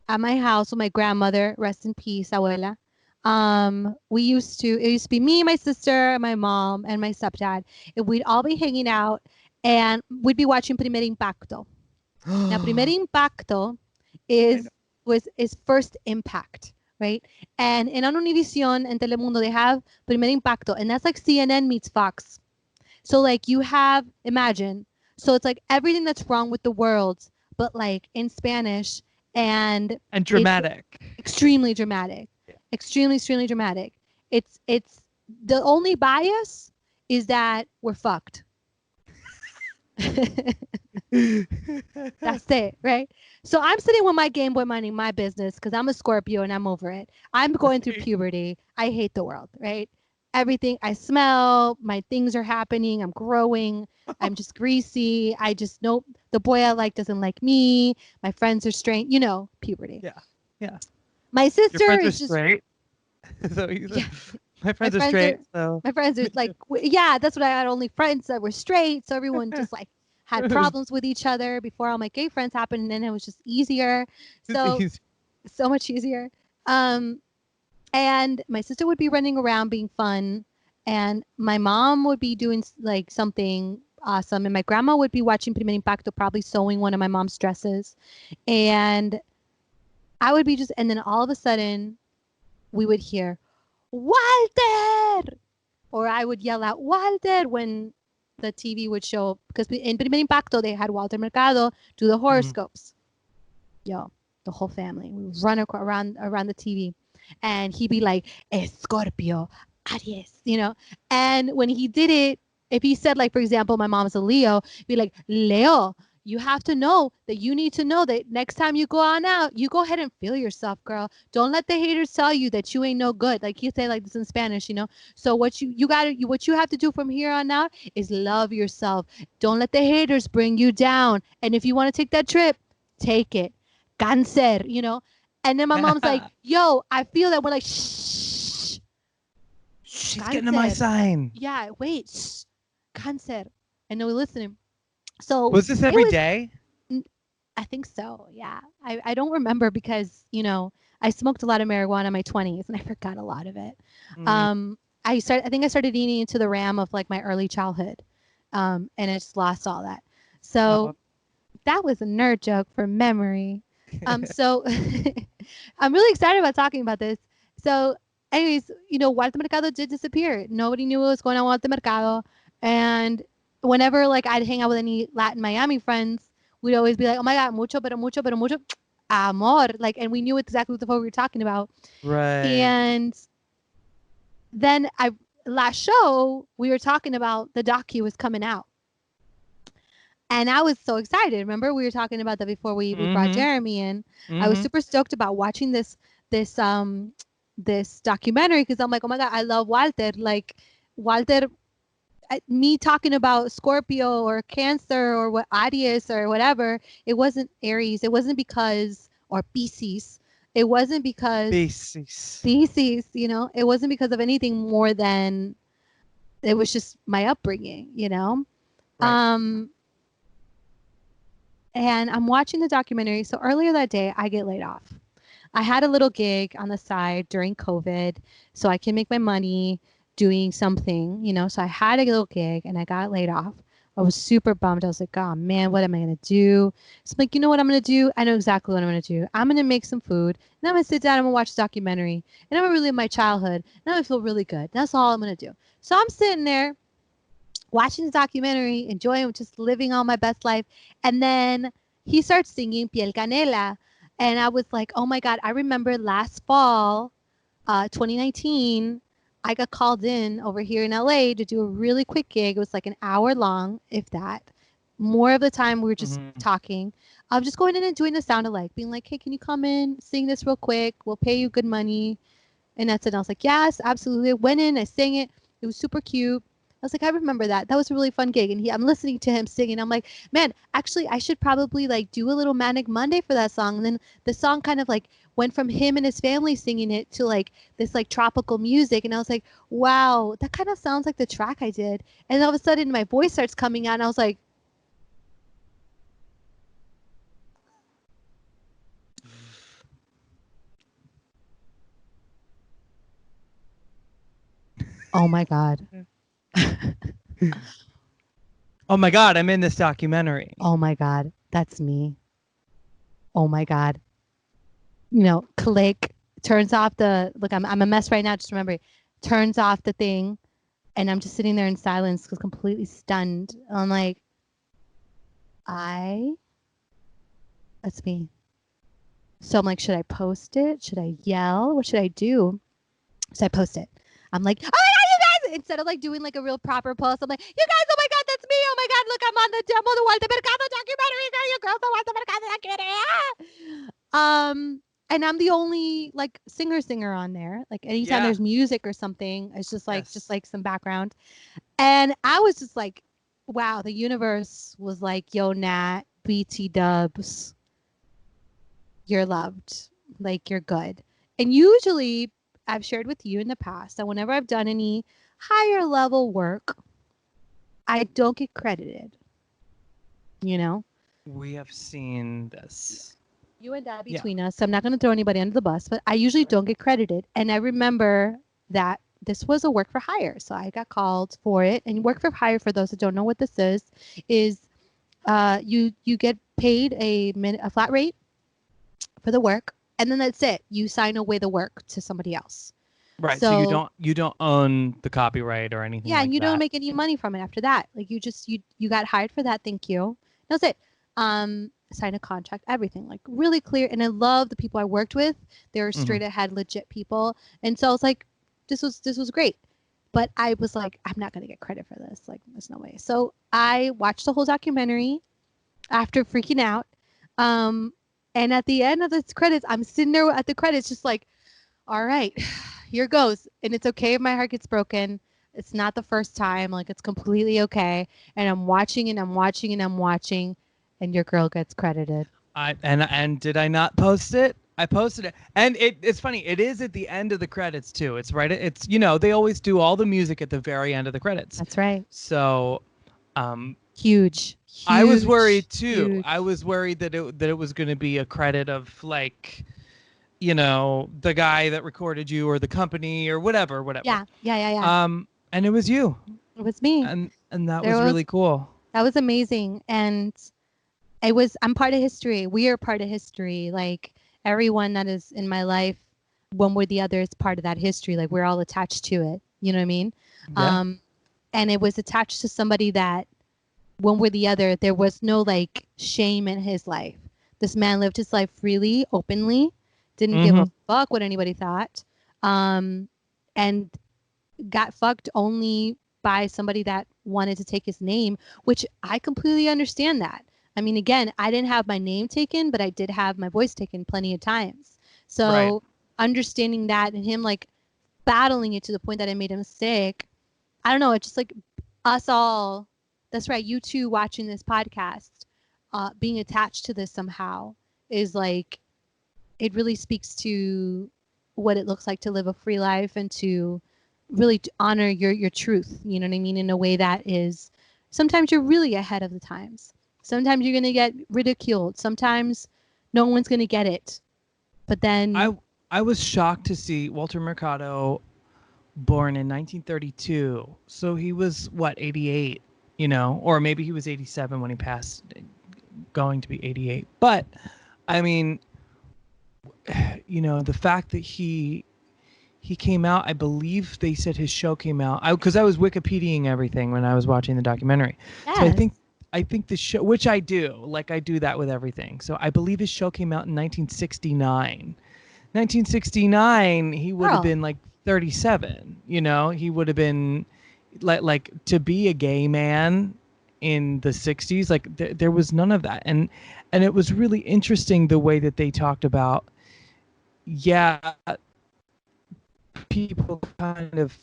S2: at my house with my grandmother, rest in peace, abuela. It used to be me, my sister, my mom, and my stepdad. And we'd all be hanging out and we'd be watching Primer Impacto. Now, Primer Impacto is first impact, right? And in Univision and Telemundo, they have Primer Impacto, and that's like CNN meets Fox. So like you have, imagine, so it's like everything that's wrong with the world, but like in Spanish, and it's
S1: dramatic.
S2: extremely dramatic, extremely dramatic. It's the only bias is that we're fucked. That's it, right? So I'm sitting with my Game Boy minding my business because I'm a Scorpio and I'm over it. I'm going through puberty. I hate the world, right? Everything I smell, my things are happening. I'm growing. I'm just greasy. I just know the boy I like doesn't like me. My friends are strange. You know, puberty.
S1: Yeah. Yeah.
S2: My
S1: Your
S2: sister
S1: friends are
S2: is just
S1: straight. So you
S2: yeah.
S1: My
S2: My
S1: friends are
S2: friends are
S1: straight, so
S2: my friends are like, yeah, that's what I had, only friends that were straight. So everyone just like had problems with each other before all my gay friends happened, and then it was just easier.
S1: it's
S2: So
S1: easy.
S2: so much easier. Um, and my sister would be running around being fun, and my mom would be doing like something awesome, and my grandma would be watching Primer Impacto, probably sewing one of my mom's dresses, and I would be just, and then all of a sudden we would hear Walter, or I would yell out Walter when the TV would show, because in Primer Impacto they had Walter Mercado do the horoscopes. Yo, the whole family we would run around the TV, and he'd be like Scorpio, Aries, and when he did it, if he said, like, for example, my mom's a Leo, be like, Leo, you have to know that you need to know that next time you go on out, you go ahead and feel yourself, girl. Don't let the haters tell you that you ain't no good. Like you say like this in Spanish. So what you have to do from here on out is love yourself. Don't let the haters bring you down. And if you want to take that trip, take it. Cáncer. And then my mom's like, yo, I feel that. We're like, shh,
S1: She's getting to my
S2: cáncer.
S1: sign.
S2: Yeah, wait, shh, cáncer. And then we're listening. So
S1: Was this
S2: it
S1: every
S2: was,
S1: day?
S2: I think so. Yeah. I don't remember because, I smoked a lot of marijuana in my 20s and I forgot a lot of it.
S1: Mm.
S2: I think I started eating into the RAM of like my early childhood. And I just lost all that. So that was a nerd joke for memory. So I'm really excited about talking about this. So anyways, Walter Mercado did disappear. Nobody knew what was going on with Walter Mercado. And whenever like I'd hang out with any Latin Miami friends, we'd always be like, oh my God, mucho, pero mucho amor. Like, and we knew exactly what the fuck we were talking about.
S1: Right.
S2: And then last show, we were talking about the docu was coming out. And I was so excited. Remember, we were talking about that before we brought Jeremy in. I was super stoked about watching this this documentary because I'm like, oh my God, I love Walter. Like Walter, me talking about Scorpio or Cancer or what Aries or whatever, it wasn't Aries. It wasn't because, or Pisces. It wasn't because Pisces, it wasn't because of anything more than it was just my upbringing.
S1: Right.
S2: And I'm watching the documentary. So earlier that day, I get laid off. I had a little gig on the side during COVID so I can make my money doing something. So I had a little gig and I got laid off. I was super bummed. I was like, oh man, what am I going to do? So I'm like, you know what I'm going to do? I know exactly what I'm going to do. I'm going to make some food. And I'm going to sit down and I'm going to watch the documentary. And I'm going to relive my childhood. And I'm going to feel really good. That's all I'm going to do. So I'm sitting there watching the documentary, enjoying, just living all my best life. And then he starts singing Piel Canela. And I was like, oh my God, I remember last fall, 2019, I got called in over here in LA to do a really quick gig. It was like an hour long, if that. More of the time, we were just talking. I was just going in and doing the sound alike, being like, hey, can you come in, sing this real quick? We'll pay you good money. And that's it. I was like, yes, absolutely. I went in, I sang it. It was super cute. I was like, I remember that. That was a really fun gig. And I'm listening to him singing. I'm like, man, actually, I should probably like do a little Manic Monday for that song. And then the song kind of like went from him and his family singing it to like this like tropical music. And I was like, wow, that kind of sounds like the track I did. And all of a sudden my voice starts coming out and I was like, oh my God.
S1: Oh my God, I'm in this documentary.
S2: Oh my God. That's me. Oh my God. Click, turns off look, I'm a mess right now. Just remember, turns off the thing. And I'm just sitting there in silence because completely stunned. I'm like, that's me. So I'm like, should I post it? Should I yell? What should I do? So I post it. I'm like, oh my God, you guys! Instead of like doing like a real proper post, I'm like, you guys, oh my God, that's me. Oh my God, look, I'm on the demo, the Walter Mercado documentary. Girl, you girls, the Walter Mercado documentary. And I'm the only like singer on there. Like anytime there's music or something, it's just like some background. And I was just like, wow, the universe was like, yo, Nat, BT dubs, you're loved. Like, you're good. And usually I've shared with you in the past that whenever I've done any higher level work, I don't get credited. You know,
S1: We have seen this.
S2: you and that
S1: Yeah.
S2: between us. So I'm not going to throw anybody under the bus, but I usually don't get credited. And I remember that this was a work for hire. So I got called for it. And work for hire, for those that don't know what this is you get paid a flat rate for the work, and then that's it. You sign away the work to somebody else.
S1: Right. So
S2: So
S1: you don't own the copyright or anything
S2: yeah,
S1: like
S2: and you
S1: that.
S2: don't make any money from it after that. Like you got hired for that. Thank you. That's it. Sign a contract, everything like really clear. And I love the people I worked with. They were straight ahead, legit people. And so I was like, this was great. But I was like, I'm not gonna get credit for this. Like, there's no way. So I watched the whole documentary after freaking out. And at the end of the credits, I'm sitting there at the credits, just like, all right, here goes. And it's okay if my heart gets broken. It's not the first time. Like, it's completely okay. And I'm watching and I'm watching and I'm watching, and your girl gets credited.
S1: And did I not post it? I posted it, and it's funny. It is at the end of the credits too. It's right. It's they always do all the music at the very end of the credits.
S2: That's right.
S1: So,
S2: Huge.
S1: I was worried too.
S2: Huge.
S1: I was worried that it was going to be a credit of like, the guy that recorded you or the company or whatever.
S2: Yeah.
S1: And it was you.
S2: It was me.
S1: And that was really cool.
S2: That was amazing. And I'm part of history. We are part of history. Like, everyone that is in my life, one way or the other, is part of that history. Like, we're all attached to it. You know what I mean?
S1: Yeah.
S2: And it was attached to somebody that, one way or the other, there was no like shame in his life. This man lived his life freely, openly, didn't give a fuck what anybody thought, and got fucked only by somebody that wanted to take his name, which I completely understand that. I mean, again, I didn't have my name taken, but I did have my voice taken plenty of times. So understanding that, and him like battling it to the point that it made him sick. I don't know. It's just like us all. That's right. You two watching this podcast, being attached to this somehow is like, it really speaks to what it looks like to live a free life and to really honor your truth. You know what I mean? In a way that is, sometimes you're really ahead of the times. Sometimes you're going to get ridiculed. Sometimes no one's going to get it. But then
S1: I was shocked to see Walter Mercado, born in 1932. So he was what, 88? Or maybe he was 87 when he passed, going to be 88. But I mean, the fact that he came out, I believe they said his show came out, because I was Wikipediaing everything when I was watching the documentary. Yes. So I think the show, which I do, like I do that with everything. So I believe his show came out in 1969. 1969, he would have been like 37. He would have been like to be a gay man in the 60s. Like there was none of that, and it was really interesting the way that they talked about. Yeah, people kind of,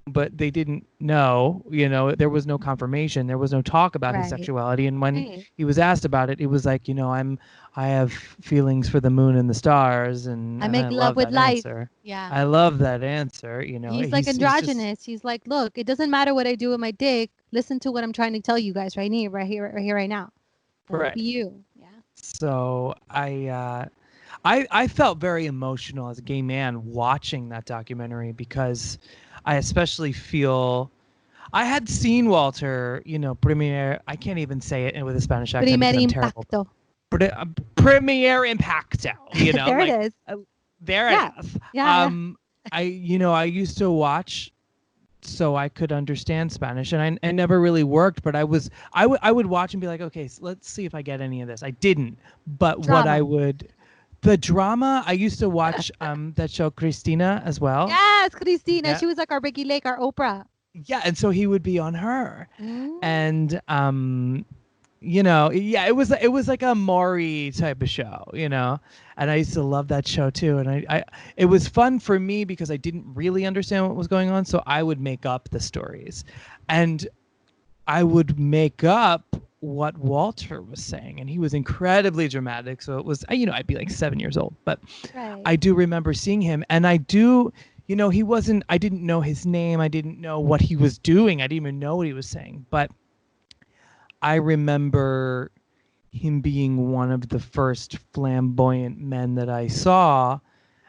S1: but they didn't know. There was no confirmation. There was no talk about his sexuality. And when he was asked about it, it was like, I have feelings for the moon and the stars, and
S2: I make
S1: I
S2: love with life.
S1: Answer.
S2: Yeah,
S1: I love that answer.
S2: He's like androgynous. He's like, look, it doesn't matter what I do with my dick. Listen to what I'm trying to tell you guys right here, right now.
S1: Right.
S2: Be you. Yeah.
S1: So I felt very emotional as a gay man watching that documentary, because I especially feel I had seen Walter, Premier. I can't even say it with a Spanish accent.
S2: Primer impacto.
S1: Premier impacto.
S2: There it is.
S1: There it is.
S2: Yeah.
S1: I used to watch so I could understand Spanish, and I never really worked, but I would watch and be like, okay, so let's see if I get any of this. I didn't, but the drama, I used to watch that show Cristina as well.
S2: Yes, Cristina. Yeah. She was like our Ricky Lake, our Oprah.
S1: Yeah, and so he would be on her. And it was like a Maury type of show, and I used to love that show too. And it was fun for me because I didn't really understand what was going on, so I would make up the stories, and I would make up what Walter was saying, and he was incredibly dramatic. So it was, I'd be like 7 years old, but
S2: Right.
S1: I do remember seeing him, and I do, he wasn't. I didn't know his name. I didn't know what he was doing. I didn't even know what he was saying, but I remember him being one of the first flamboyant men that I saw,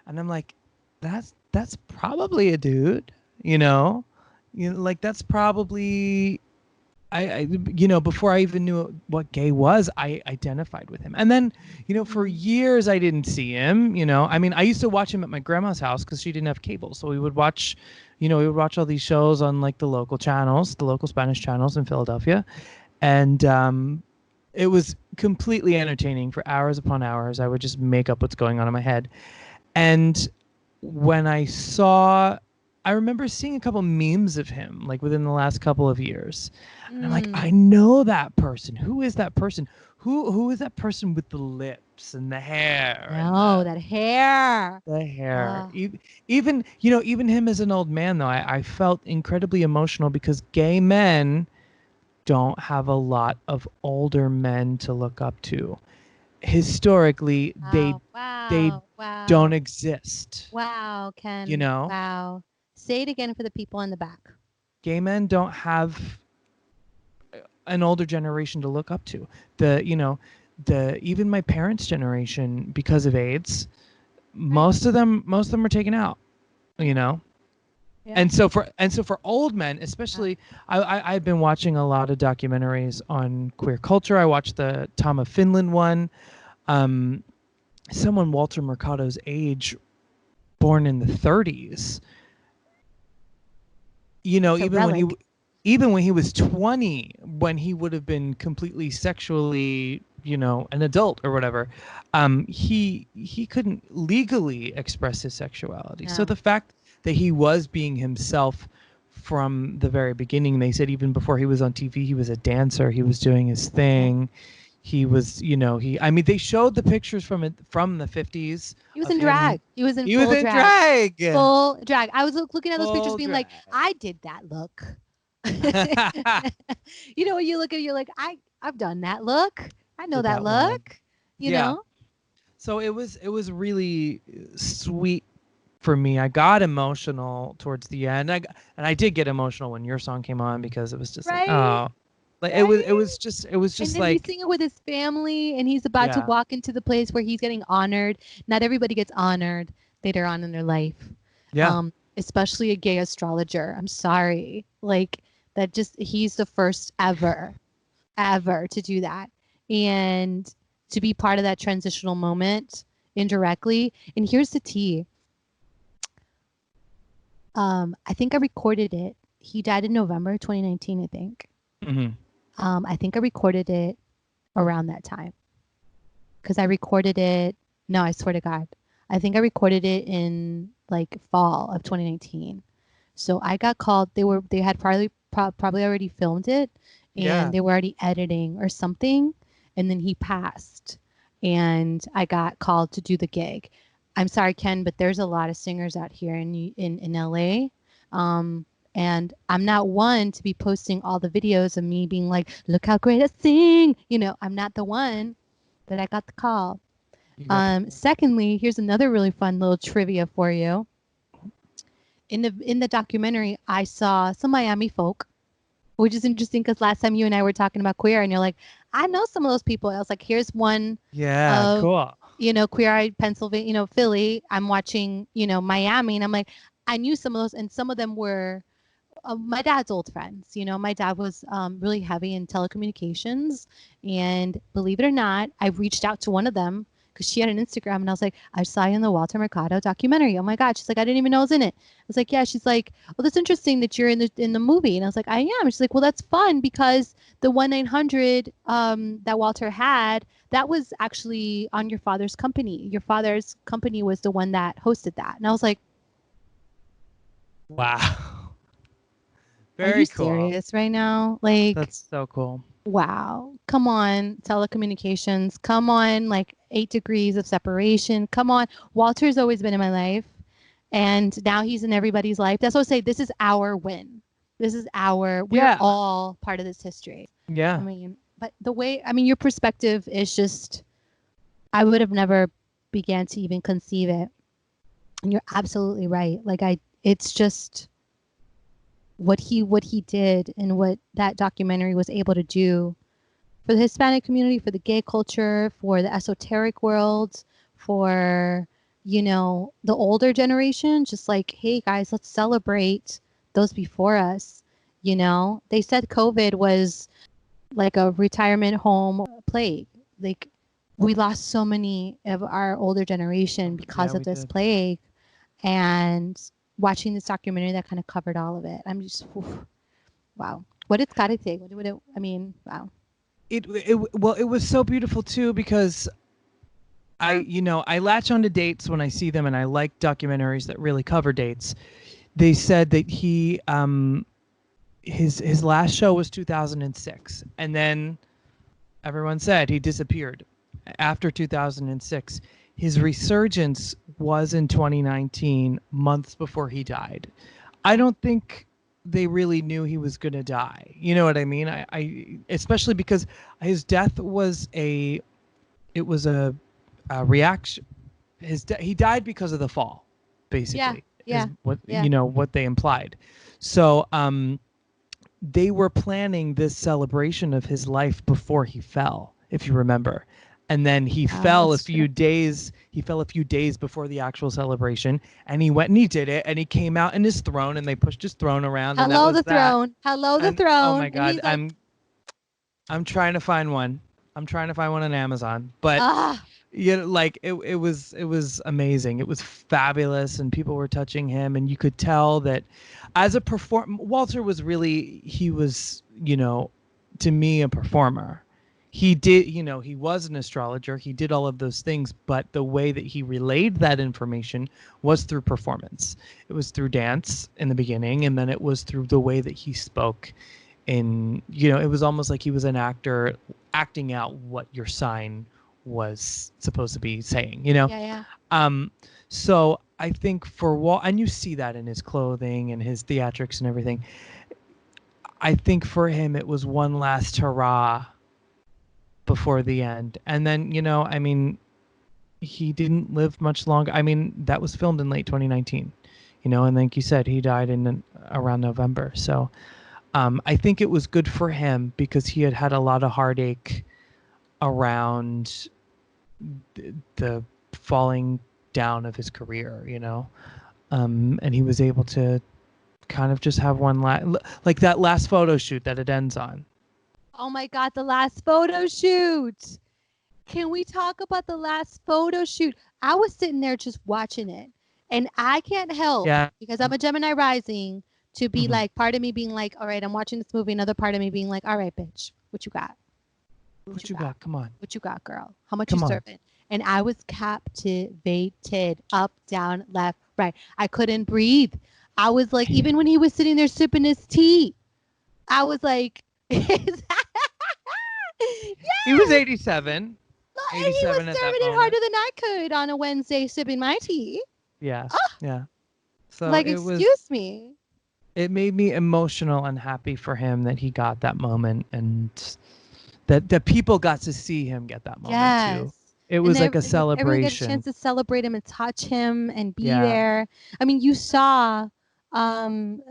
S1: and I'm like, that's probably a dude, like that's probably I before I even knew what gay was, I identified with him. And then, for
S2: Mhm.
S1: years I didn't see him, I mean, I used to watch him at my grandma's house because she didn't have cable. So we would watch all these shows on like the local channels, the local Spanish channels in Philadelphia. And it was completely entertaining for hours upon hours. I would just make up what's going on in my head. And when I remember seeing a couple memes of him like within the last couple of years. And I'm like, I
S2: Mm.
S1: know that person. Who is that person? Who is that person with the lips and the hair and
S2: No, that hair.
S1: the hair?
S2: Uh,
S1: Even him as an old man though, I felt incredibly emotional because gay men don't have a lot of older men to look up to. Historically, they
S2: wow,
S1: they
S2: wow,
S1: don't
S2: wow,
S1: exist.
S2: wow,
S1: You
S2: Ken.
S1: know,
S2: Wow. Say it again for the people in the back.
S1: gay men don't have an older generation to look up to. Even my parents' generation, because of AIDS,
S2: Right.
S1: most of them are taken out. You
S2: Yeah.
S1: know,
S2: Yeah.
S1: and so for old men,
S2: Yeah.
S1: especially, I've been watching a lot of documentaries on queer culture. I watched the Tom of Finland one. Um, Someone Walter Mercado's age, born in the 30s,
S2: It's a
S1: even when he
S2: relic.
S1: even when he was 20, when he would have been completely sexually, an adult or whatever, he couldn't legally express his sexuality. So
S2: No.
S1: the fact that he was being himself from the very beginning, they said even before he was on TV, he was a dancer, he was doing his
S2: Right.
S1: thing. He was, I mean, they showed the pictures from the 50s
S2: He was
S1: of
S2: in
S1: him.
S2: drag. He was in
S1: He was
S2: full
S1: in
S2: drag.
S1: drag.
S2: Full drag. I was looking at those pictures
S1: Full
S2: being like,
S1: drag.
S2: I did that look. When you look at it, you're like, I've done that look. I know
S1: Did
S2: that
S1: that one.
S2: look. You
S1: Yeah.
S2: know?
S1: So it was really sweet for me. I got emotional towards the end. And I did get emotional when your song came on because it was just like,
S2: Right?
S1: oh, like it was it
S2: Right?
S1: was just it was
S2: And
S1: just
S2: then he's
S1: like,
S2: singing with his family and he's about to
S1: yeah.
S2: walk into the place where he's getting honored. Not everybody gets honored later on in their life.
S1: Yeah.
S2: Especially a gay astrologer. I'm sorry. Like that just he's the first ever to do that. And to be part of that transitional moment indirectly. And here's the tea. I think I recorded it. He died in November 2019, I think.
S1: Hmm.
S2: I think I recorded it around that time because I recorded it. No, I swear to God, I think I recorded it in like fall of 2019. So I got called. They had probably already filmed it, and
S1: Yeah.
S2: they were already editing or something, and then he passed, and I got called to do the gig. I'm sorry, Ken, but there's a lot of singers out here in LA. Um, and I'm not one to be posting all the videos of me being like, look how great I sing. I'm not the one, but I got the call.
S1: You got the
S2: Secondly, here's another really fun little trivia for you. In the documentary, I saw some Miami folk, which is interesting because last time you and I were talking about queer, and you're like, I know some of those people. I was like, here's one
S1: Yeah,
S2: of
S1: cool.
S2: Queer Eye, Pennsylvania, Philly. I'm watching, Miami, and I'm like, I knew some of those, and some of them were my dad's old friends. My dad was really heavy in telecommunications. And believe it or not, I reached out to one of them because she had an Instagram and I was like, I saw you in the Walter Mercado documentary. Oh my God. She's like, I didn't even know I was in it. I was like, yeah. She's like, well, that's interesting that you're in the movie. And I was like, I am. She's like, well, that's fun because the 1-900 that Walter had, that was actually on your father's company. Your father's company was the one that hosted that. And I was like,
S1: Wow.
S2: are you
S1: Very cool.
S2: serious right now? Like,
S1: That's so cool.
S2: wow. Come on, telecommunications. Come on, like 8 degrees of separation. Come on. Walter's always been in my life. And now he's in everybody's life. That's what I say. This is our win. We're
S1: Yeah.
S2: all part of this history. I
S1: Yeah.
S2: mean, but the way, I mean, your perspective is just, I would have never began to even conceive it. And you're absolutely right. Like it's just what he did and what that documentary was able to do for the Hispanic community, for the gay culture, for the esoteric world, for, you know, the older generation, just like, hey guys, let's celebrate those before us. You know, they said COVID was like a retirement home plague. Like, we lost so many of our older generation because
S1: Yeah,
S2: of
S1: we
S2: this
S1: did.
S2: plague. And watching this documentary that kind of covered all of it, I'm just, wow. What did Scotty think? What it, I mean, wow.
S1: Well, it was so beautiful too because I latch onto dates when I see them, and I like documentaries that really cover dates. They said that his last show was 2006, and then everyone said he disappeared after 2006. His resurgence was in 2019, months before he died. I don't think they really knew he was going to die. You know what I mean? I especially because his death was a reaction. He died because of the fall,
S2: Yeah,
S1: basically, is
S2: yeah,
S1: what
S2: yeah.
S1: what they implied. So they were planning this celebration of his life before he fell, if you remember. And then he fell a
S2: That's true.
S1: few days. He fell a few days before the actual celebration, and he went and he did it, and he came out in his throne, and they pushed his throne around, and that
S2: Hello,
S1: was
S2: the
S1: that.
S2: throne. Hello, the
S1: And oh my
S2: throne. And
S1: God,
S2: he's like,
S1: I'm trying to find one. I'm trying to find one on Amazon, but
S2: ah,
S1: like it was amazing. It was fabulous, and people were touching him, and you could tell that as a Walter was really, he was, to me, a performer. He did, he was an astrologer, he did all of those things, but the way that he relayed that information was through performance. It was through dance in the beginning, and then it was through the way that he spoke. In It was almost like he was an actor acting out what your sign was supposed to be saying.
S2: yeah, yeah.
S1: um so I think for Walt, and you see that in his clothing and his theatrics and everything, I think for him it was one last hurrah before the end. And then, I mean, he didn't live much longer. I mean, that was filmed in late 2019, and like you said, he died in around November. So I think it was good for him because he had had a lot of heartache around the falling down of his career, and he was able to kind of just have one like that last photo shoot that it ends on.
S2: Oh my God, the last photo shoot. Can we talk about the last photo shoot? I was sitting there just watching it, and I can't help,
S1: Yeah.
S2: because I'm a Gemini rising, to be
S1: Mhm.
S2: like, part of me being like, all right, I'm watching this movie. Another part of me being like, all right, bitch, what you got? What
S1: What
S2: you
S1: you
S2: got?
S1: got? Come on.
S2: What you got, girl? How much you
S1: Come on.
S2: serving? And I was captivated, up, down, left, right. I couldn't breathe. I was like, even when he was sitting there sipping his tea, I was like, yes.
S1: He was 87.
S2: And he was
S1: 87 at that
S2: serving it
S1: moment.
S2: harder than I could on a Wednesday sipping my tea.
S1: Yes.
S2: Oh,
S1: Yeah. So
S2: like, excuse me.
S1: it made me emotional and happy for him that he got that moment, and that people got to see him get that moment too.
S2: Yes.
S1: It
S2: And
S1: was like a
S2: everyone got a chance
S1: celebration.
S2: to celebrate him and touch him and be
S1: Yeah.
S2: there. I mean, you saw Lin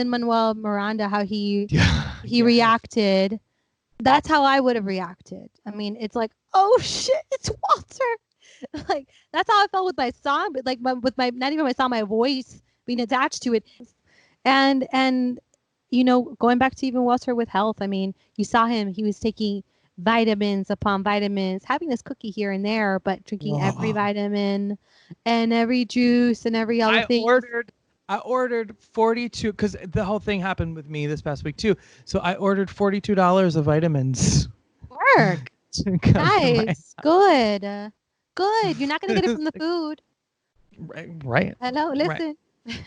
S2: Manuel Miranda, how he
S1: Yeah. Yes.
S2: reacted. That's how I would have reacted. I mean, it's like, oh shit, it's Walter. Like, that's how I felt with my song, but like with my, not even my song, my voice being attached to it. And going back to even Walter with health, I mean, you saw him, he was taking vitamins upon vitamins, having this cookie here and there, but drinking every
S1: Whoa.
S2: vitamin and every juice and every other
S1: I
S2: thing.
S1: ordered I ordered 42, because the whole thing happened with me this past week too. So I ordered $42 of vitamins
S2: Work.
S1: to come to my
S2: Nice. Good. Good. You're not going to get it
S1: house.
S2: from the food.
S1: Right.
S2: Hello,
S1: Right.
S2: listen.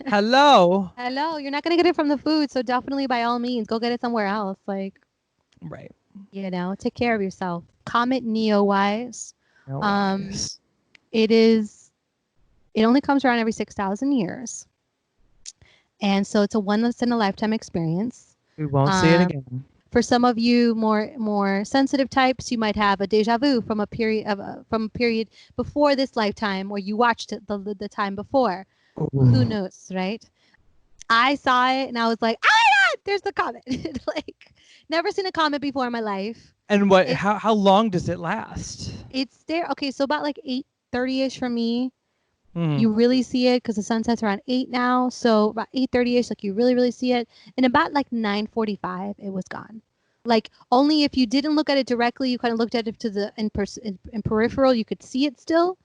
S1: Hello.
S2: Hello, you're not going to get it from the food, so definitely by all means go get it somewhere else. Like,
S1: Right.
S2: take care of yourself. Comet NEOWISE.
S1: No
S2: Um,
S1: worries.
S2: it only comes around every 6,000 years. And so it's a once in a lifetime experience.
S1: We won't see it
S2: Um,
S1: again.
S2: For some of you more sensitive types, you might have a deja vu from a period before this lifetime, or you watched it the time before. Who knows, right? I saw it and I was like, ah, yeah, there's the comet. Like, never seen a comet before in my life.
S1: And how long does it last?
S2: It's there. Okay, so about like 8:30ish for me.
S1: Mm.
S2: You really see it because the sun sets around 8 now. So about 8:30ish, like you really see it. And about like 9:45, it was gone. Like only if you didn't look at it directly, you kind of looked at it to the in peripheral, you could see it still.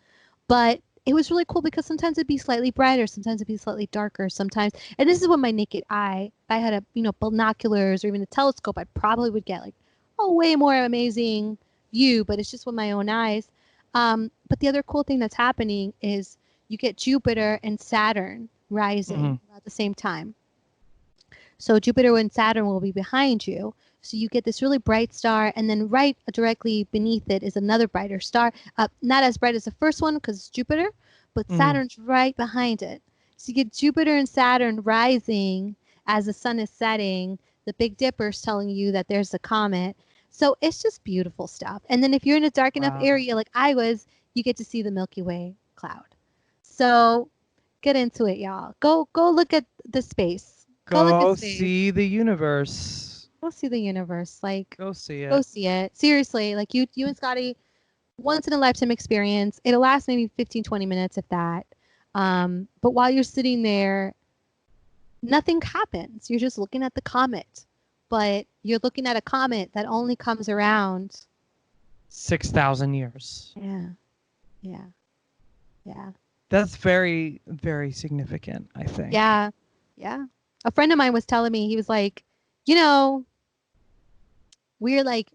S2: But it was really cool because sometimes it'd be slightly brighter, sometimes it'd be slightly darker, sometimes. And this is what my naked eye, if I had binoculars or even a telescope, I probably would get like a way more amazing view. But it's just with my own eyes. But the other cool thing that's happening is you get Jupiter and Saturn rising at the same time. So Jupiter and Saturn will be behind you. So you get this really bright star, and then right directly beneath it is another brighter star. Not as bright as the first one because it's Jupiter, but Saturn's right behind it. So you get Jupiter and Saturn rising as the sun is setting. The Big Dipper's telling you that there's a comet. So it's just beautiful stuff. And then if you're in a dark enough area like I was, you get to see the Milky Way cloud. So get into it, y'all. Go look at the space. Go look at space.
S1: See the universe.
S2: Go see the universe. Like,
S1: go see it.
S2: Go see it. Seriously, like you and Scotty, once in a lifetime experience. It'll last maybe 15, 20 minutes if that. But while you're sitting there, nothing happens. You're just looking at the comet. But you're looking at a comet that only comes around
S1: 6,000 years.
S2: Yeah.
S1: That's very, very significant, I think.
S2: Yeah. A friend of mine was telling me, he was like, we're like,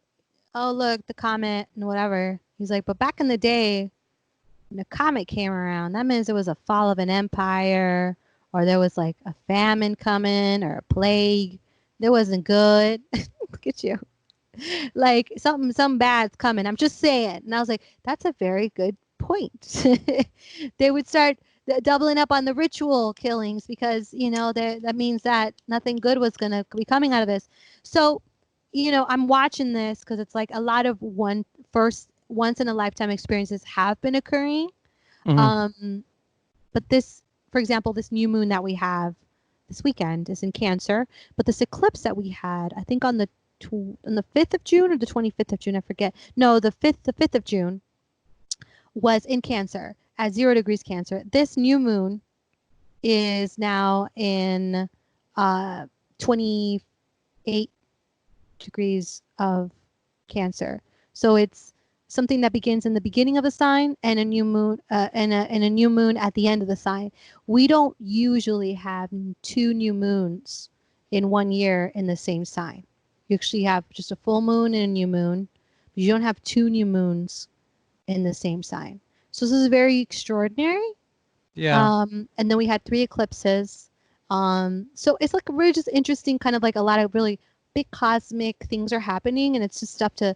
S2: oh, look, the comet and whatever. He's like, but back in the day, when the comet came around, that means there was a fall of an empire, or there was like a famine coming, or a plague. That wasn't good. Look at you. Like some bad's coming. I'm just saying. And I was like, that's a very good point. They would start doubling up on the ritual killings because, that means that nothing good was going to be coming out of this. So, I'm watching this because it's like a lot of once in a lifetime experiences have been occurring. But this, for example, this new moon that we have this weekend is in Cancer, but this eclipse that we had, I think on the 5th of June or the 25th of June, I forget. No, the 5th of June was in Cancer at 0 degrees Cancer. This new moon is now in 28 degrees of Cancer. So it's something that begins in the beginning of a sign and a new moon and a new moon at the end of the sign. We don't usually have 2 new moons in 1 year in the same sign. You actually have just a full moon and a new moon, but you don't have 2 new moons in the same sign. So this is very extraordinary.
S1: Yeah.
S2: And then we had 3 eclipses. So it's like really just interesting, kind of like a lot of really big cosmic things are happening, and it's just stuff to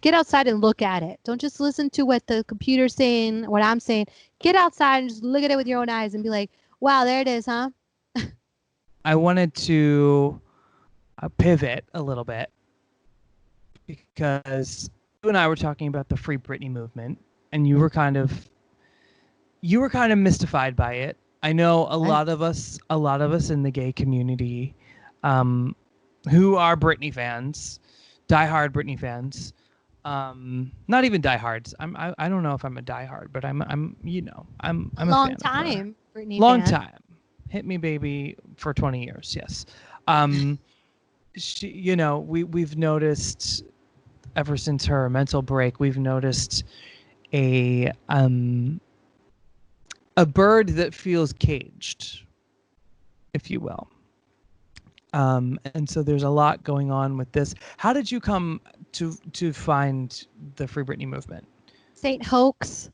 S2: get outside and look at it. Don't just listen to what the computer's saying, what I'm saying. Get outside and just look at it with your own eyes and be like, wow, there it is, huh?
S1: I wanted to pivot a little bit because you and I were talking about the Free Britney movement, and you were kind of mystified by it. I know a lot of us in the gay community who are Britney fans, diehard Britney fans, not even diehards. I don't know if I'm a diehard, but I'm a
S2: long
S1: fan
S2: time Britney
S1: long
S2: fan.
S1: time. Hit me baby for 20 years. Yes. We've noticed ever since her mental break, we've noticed a bird that feels caged, if you will. And so there's a lot going on with this. How did you come to find the Free Britney movement?
S2: Saint Hoax.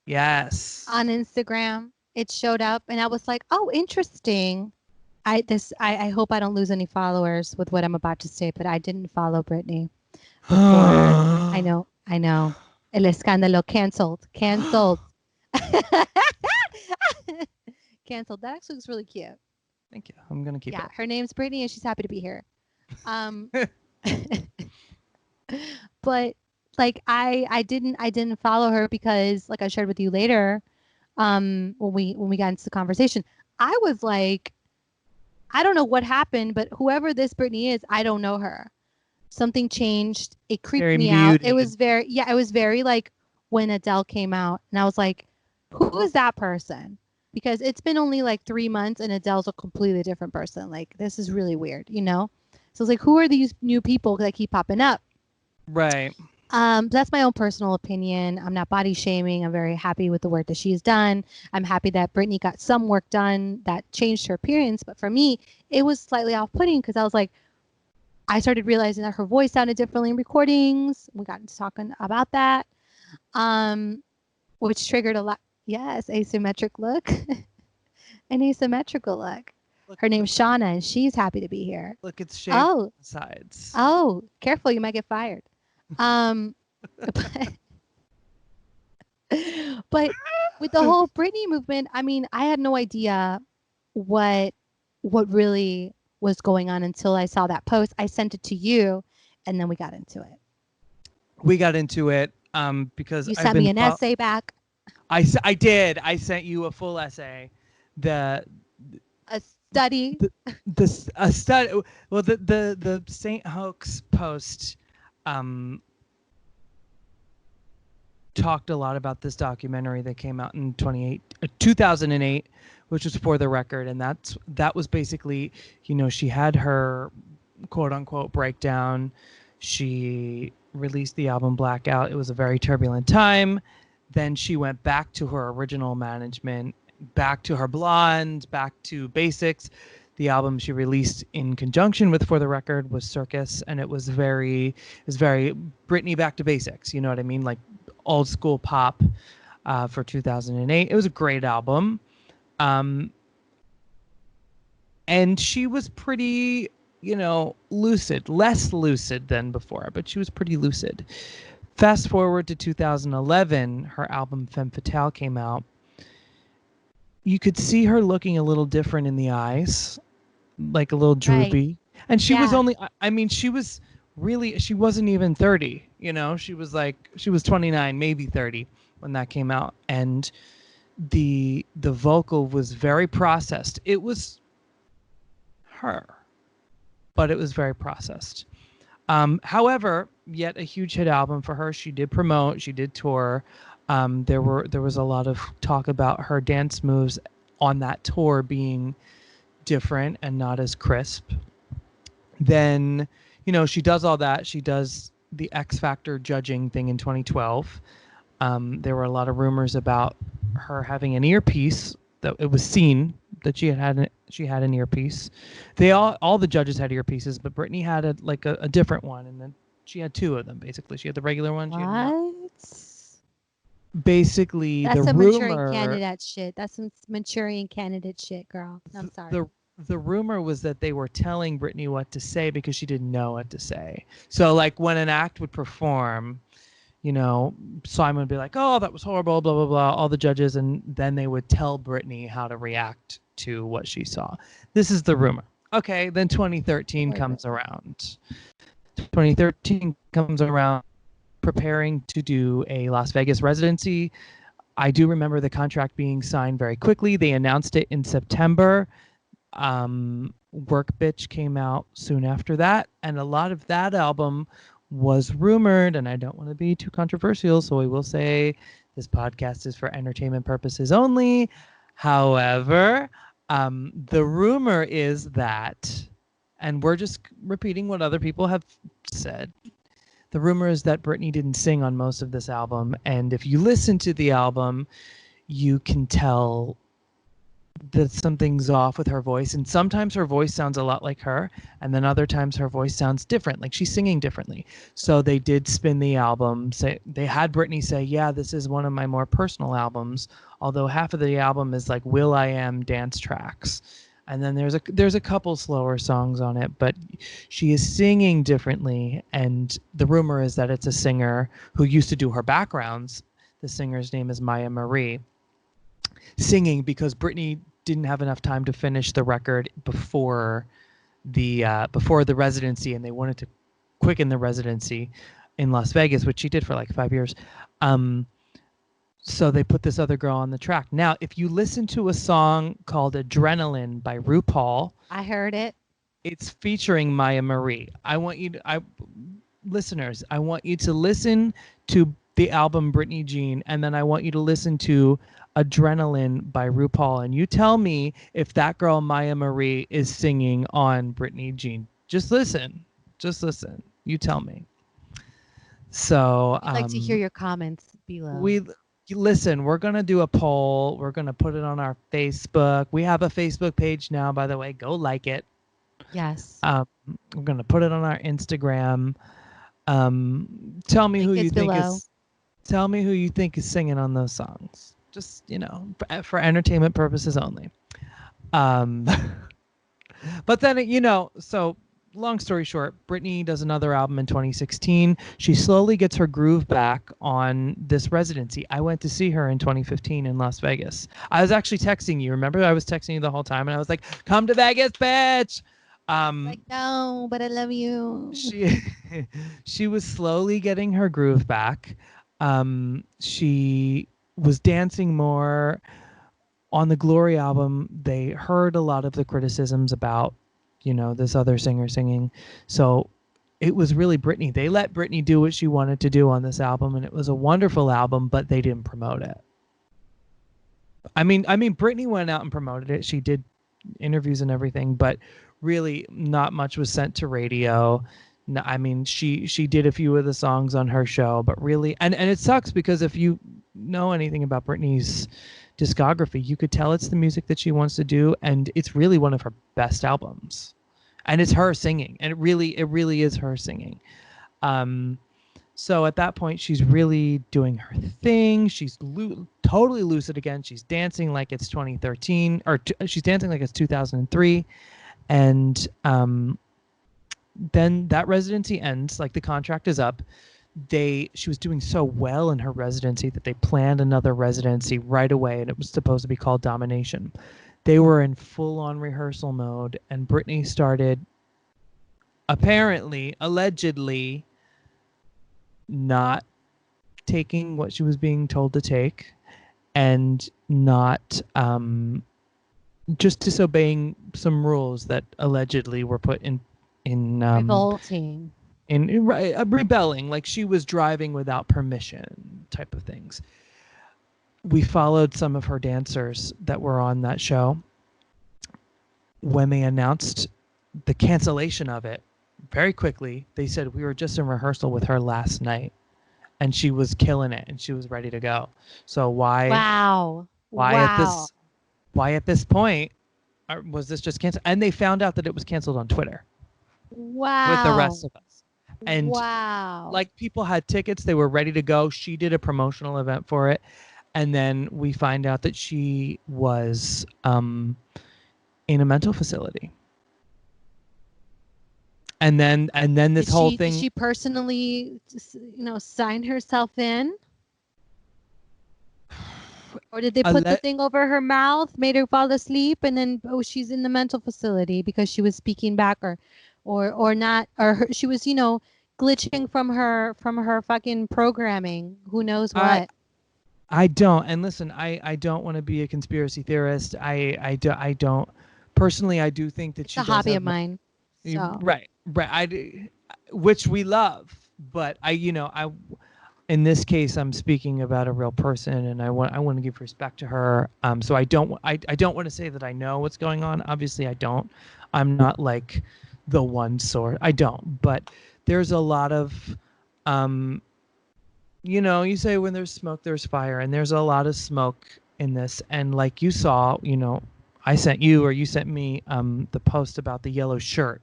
S1: Yes.
S2: On Instagram, it showed up, and I was like, "Oh, interesting." I hope I don't lose any followers with what I'm about to say, but I didn't follow Britney before. I know. El escándalo canceled. Canceled. That actually looks really cute.
S1: Thank you. I'm gonna keep it.
S2: Yeah, her name's Brittany, and she's happy to be here. Um, but like I didn't follow her because, like I shared with you later, when we got into the conversation, I was like, I don't know what happened, but whoever this Britney is, I don't know her. Something changed. It creeped
S1: Very
S2: me out. It
S1: muted.
S2: was very, yeah, it was very like when Adele came out, and I was like, who is that person? Because it's been only like 3 months and Adele's a completely different person. Like, this is really weird, you know? So it's like, who are these new people that keep popping up?
S1: Right.
S2: That's my own personal opinion. I'm not body shaming. I'm very happy with the work that she's done. I'm happy that Britney got some work done that changed her appearance. But for me, it was slightly off putting because I was like, I started realizing that her voice sounded differently in recordings. We got into talking about that, um, which triggered a lot. Yes, asymmetric look, an asymmetrical look.
S1: Look,
S2: Her name's Shauna, and she's happy to be here.
S1: look, it's shaved on
S2: Oh,
S1: the sides.
S2: oh, careful, you might get fired. Um, but with the whole Britney movement, I mean, I had no idea what what really was going on until I saw that post. I sent it to you, and then we got into it.
S1: We got into it because
S2: You
S1: I've
S2: sent me
S1: been
S2: an essay back,
S1: I did. I sent you a full essay. The
S2: a study.
S1: the a study. Well, the Saint Hoax post um talked a lot about this documentary that came out in 2008, which was For the Record, and that was basically, you know, she had her quote unquote breakdown. She released the album Blackout. It was a very turbulent time. Then she went back to her original management, back to her blonde, back to basics. The album she released in conjunction with For the Record was Circus, and it was very Britney back to basics. You know what I mean? Like old school pop for 2008. It was a great album. Um, and she was pretty, you know, lucid, less lucid than before, but she was pretty lucid. Fast forward to 2011, her album Femme Fatale came out. You could see her looking a little different in the eyes, like a little droopy.
S2: Right.
S1: And she was
S2: Yeah.
S1: only, I mean, she wasn't even 30, you know, she was 29, maybe 30 when that came out. And the vocal was very processed. It was her, but it was very processed. However, yet a huge hit album for her. She did promote, she did tour. There was a lot of talk about her dance moves on that tour being different and not as crisp. Then, you know, she does all that. She does the X Factor judging thing in 2012. There were a lot of rumors about her having an earpiece. That it was seen that she had an earpiece. They all the judges had earpieces, but Britney had a different one, and then she had two of them basically. She had the regular one. She had
S2: What?
S1: basically
S2: That's
S1: the
S2: some Manchurian
S1: rumor.
S2: candidate shit. That's some Manchurian candidate shit, girl. I'm sorry.
S1: The rumor was that they were telling Britney what to say because she didn't know what to say. So like when an act would perform, you know, Simon would be like, "Oh, that was horrible," blah blah blah, all the judges, and then they would tell Britney how to react to what she saw. This is the rumor. Okay, then 2013 comes around. 2013 comes around, preparing to do a Las Vegas residency. I do remember the contract being signed very quickly. They announced it in September. Work Bitch came out soon after that, and a lot of that album was rumored, and I don't want to be too controversial, so I will say this podcast is for entertainment purposes only. However, the rumor is that, and we're just repeating what other people have said, the rumor is that Britney didn't sing on most of this album, and if you listen to the album, you can tell that something's off with her voice, and sometimes her voice sounds a lot like her, and then other times her voice sounds different, like she's singing differently. So they did spin the album, say they had Britney say, yeah, this is one of my more personal albums, although half of the album is like will.i.am dance tracks, and then there's a couple slower songs on it, but she is singing differently. And the rumor is that it's a singer who used to do her backgrounds. The singer's name is Maya Marie, singing because Britney didn't have enough time to finish the record before before the residency, and they wanted to quicken the residency in Las Vegas, which she did for like 5 years. So they put this other girl on the track. Now, if you listen to a song called Adrenaline by RuPaul,
S2: I heard it.
S1: it's featuring Maya Marie. Listeners, I want you to listen to the album Britney Jean, and then I want you to listen to Adrenaline by RuPaul, and you tell me if that girl Maya Marie is singing on Britney Jean. Just listen. You tell me. So
S2: I'd like to hear your comments below.
S1: We're gonna do a poll. We're gonna put it on our Facebook. We have a Facebook page now, by the way. Go like it.
S2: Yes.
S1: We're gonna put it on our Instagram. Tell me who you think is singing on those songs. Just, for entertainment purposes only. But then, so long story short, Britney does another album in 2016. She slowly gets her groove back on this residency. I went to see her in 2015 in Las Vegas. I was actually texting you. Remember, I was texting you the whole time, and I was like, "Come to Vegas, bitch."
S2: Like, no, but I love you.
S1: She was slowly getting her groove back. She was dancing more. On the Glory album, they heard a lot of the criticisms about this other singer singing. So it was really Britney. They let Britney do what she wanted to do on this album, and it was a wonderful album, but they didn't promote it. I mean, Britney went out and promoted it. She did interviews and everything, but really not much was sent to radio. No, I mean, she did a few of the songs on her show, but really, and it sucks because if you know anything about Britney's discography, you could tell it's the music that she wants to do, and it's really one of her best albums. And it's her singing, and it really is her singing. So at that point, she's really doing her thing. She's totally lucid again. She's dancing like it's 2013, or she's dancing like it's 2003. And then that residency ends, like the contract is up. She was doing so well in her residency that they planned another residency right away, and it was supposed to be called Domination. They were in full-on rehearsal mode, and Britney started allegedly not taking what she was being told to take, and not just disobeying some rules that allegedly were put in
S2: revolting.
S1: Rebelling, like she was driving without permission type of things. We followed some of her dancers that were on that show. When they announced the cancellation of it, very quickly, they said, "We were just in rehearsal with her last night, and she was killing it, and she was ready to go." So why at this point was this just canceled? And they found out that it was canceled on Twitter.
S2: Wow.
S1: With the rest of us. And
S2: wow.
S1: Like, people had tickets, they were ready to go. She did a promotional event for it. And then we find out that she was in a mental facility. And then this whole thing.
S2: Did she personally, sign herself in? Or did they put the thing over her mouth, made her fall asleep, and then she's in the mental facility because she was speaking back, or not, or she was glitching from her fucking programming. Who knows what?
S1: I don't. And listen, I don't want to be a conspiracy theorist. I don't personally. I do think that
S2: it's a hobby of mine. So.
S1: Right. Which we love, but in this case, I'm speaking about a real person, and I want to give respect to her. So I don't want to say that I know what's going on. Obviously, I don't. I'm not like the one source. I don't. But there's a lot of, you say when there's smoke, there's fire, and there's a lot of smoke in this. And like you saw, I sent you or you sent me the post about the yellow shirt.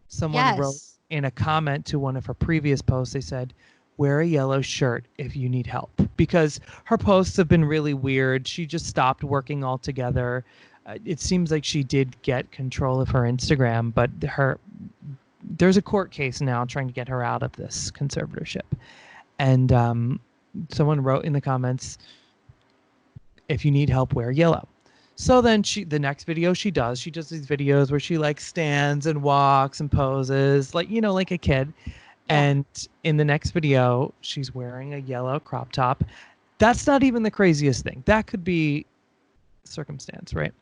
S1: Someone wrote in a comment to one of her previous posts. They said, "Wear a yellow shirt if you need help," because her posts have been really weird. She just stopped working altogether. It seems like she did get control of her Instagram, but there's a court case now trying to get her out of this conservatorship. And someone wrote in the comments, "If you need help, wear yellow." So then the next video she does these videos where she like stands and walks and poses like, like a kid.
S2: Yeah.
S1: And in the next video, she's wearing a yellow crop top. That's not even the craziest thing. That could be circumstance, right?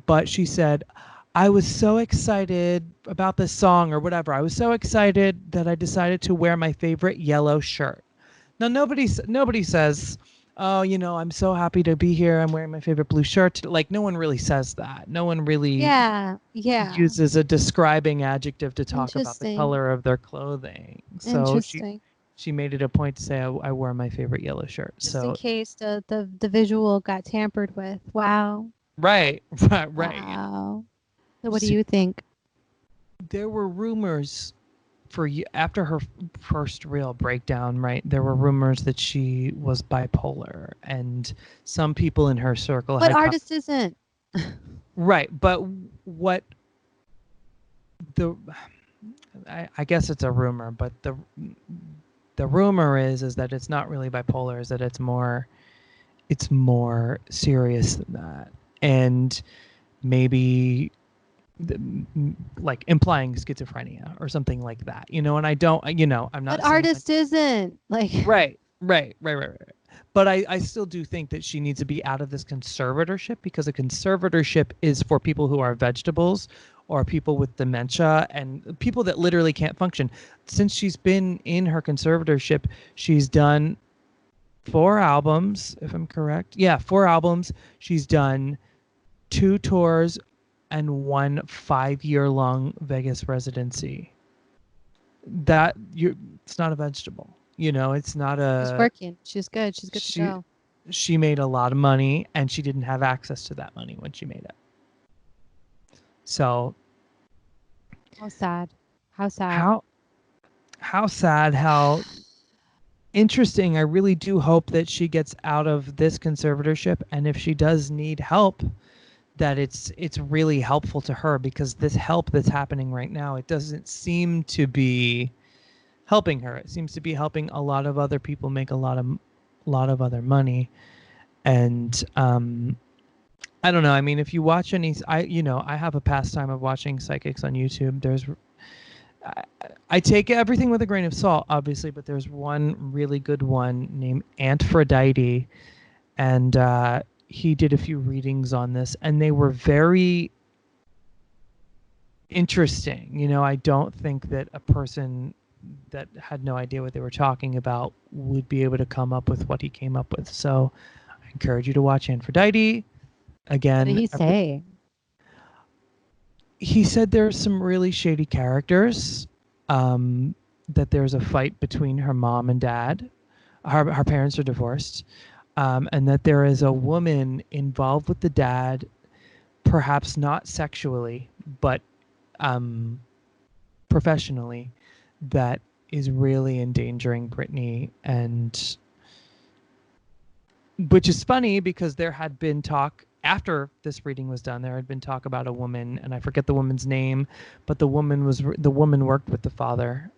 S1: But she said, I was so excited about this song or whatever. I was so excited that I decided to wear my favorite yellow shirt. Now nobody says, "Oh, I'm so happy to be here. I'm wearing my favorite blue shirt." Like no one really says that. No one really
S2: Yeah. Yeah.
S1: uses a describing adjective to talk about the
S2: Interesting.
S1: color of their clothing. So
S2: Interesting.
S1: she made it a point to say I wore my favorite yellow shirt.
S2: Just in
S1: So
S2: case the visual got tampered with. Wow.
S1: right, right.
S2: Wow. So what do
S1: So
S2: you think?
S1: there were rumors after her first real breakdown, right? There were rumors that she was bipolar, and some people in her circle
S2: What
S1: had
S2: artist isn't?
S1: right. But what the I guess it's a rumor, but the rumor is that it's not really bipolar, is that it's more serious than that, and maybe like implying schizophrenia or something like that, and I don't, I'm
S2: What
S1: not saying
S2: artist isn't? Like,
S1: right. But I still do think that she needs to be out of this conservatorship, because a conservatorship is for people who are vegetables or people with dementia and people that literally can't function. Since she's been in her conservatorship, she's done 4 albums, if I'm correct. Yeah, 4 albums. She's done 2 tours and 1 5-year-long Vegas residency. It's not a vegetable. It's not
S2: she's
S1: a
S2: working. She's good. She's good to
S1: she
S2: go.
S1: she made a lot of money and she didn't have access to that money when she made it. So
S2: How sad. How sad.
S1: how how sad, how interesting. I really do hope that she gets out of this conservatorship, and if she does need help, that it's really helpful to her, because this help that's happening right now, it doesn't seem to be helping her. It seems to be helping a lot of other people make a lot of other money. And I don't know. I mean, if you watch I have a pastime of watching psychics on YouTube. I take everything with a grain of salt, obviously, but there's one really good one named Aphrodite, and he did a few readings on this, and they were very interesting. I don't think that a person that had no idea what they were talking about would be able to come up with what he came up with. So I encourage you to watch Aphrodite.
S2: What did
S1: Again,
S2: he say?
S1: he said there's some really shady characters, that there's a fight between her mom and dad. Her parents are divorced, and that there is a woman involved with the dad, perhaps not sexually, but professionally, that is really endangering Britney. And which is funny, because there had been talk after this reading was done. There had been talk about a woman, and I forget the woman's name, but the woman worked with the father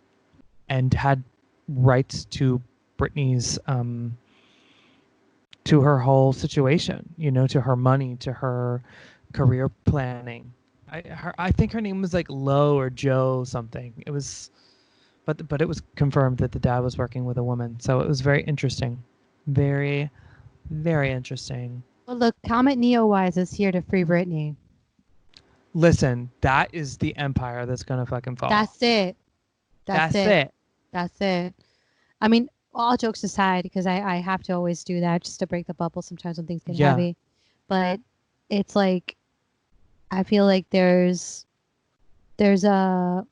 S1: and had rights to Britney's to her whole situation, to her money, to her career planning. I think her name was like Lo or Joe something. It was, but it was confirmed that the dad was working with a woman. So it was very interesting, very, very interesting.
S2: Well, look, Comet NEOWISE is here to free Britney.
S1: Listen, that is the empire that's gonna fucking fall.
S2: That's it.
S1: That's it.
S2: That's it. I mean, all jokes aside, because I have to always do that just to break the bubble sometimes when things get heavy. But it's like, I feel like there's a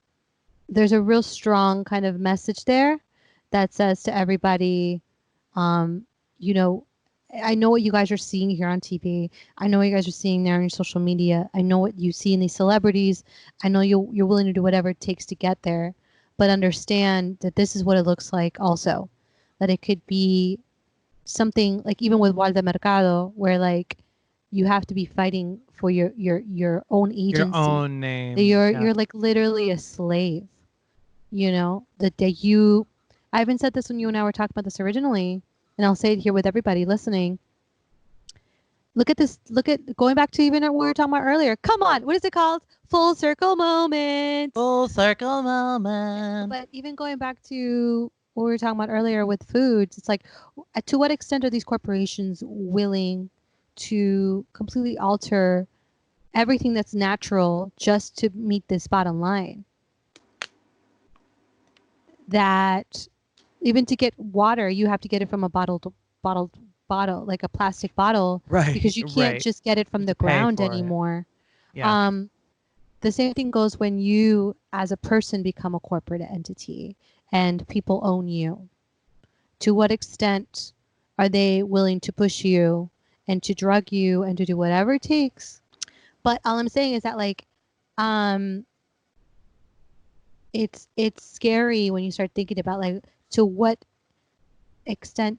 S2: real strong kind of message there that says to everybody, you know, I know what you guys are seeing here on TV. I know what you guys are seeing there on your social media. I know what you see in these celebrities. I know you're willing to do whatever it takes to get there, but understand that this is what it looks like also. That it could be something like even with Walter Mercado, where like you have to be fighting for your own agency.
S1: Your own name.
S2: That you're like literally a slave. That you I even said this when you and I were talking about this originally, and I'll say it here with everybody listening. look at this. Look at going back to even what we were talking about earlier. Come on, what is it called? Full circle moment.
S1: Full circle moment.
S2: But even going back to what we were talking about earlier with foods, it's like, to what extent are these corporations willing to completely alter everything that's natural just to meet this bottom line? That even to get water, you have to get it from a bottled bottle, like a plastic bottle,
S1: Right.
S2: because you can't just get it from the ground anymore.
S1: Yeah.
S2: The same thing goes when you, as a person, become a corporate entity and people own you. To what extent are they willing to push you and to drug you and to do whatever it takes? But all I'm saying is that, like, it's scary when you start thinking about, like, to what extent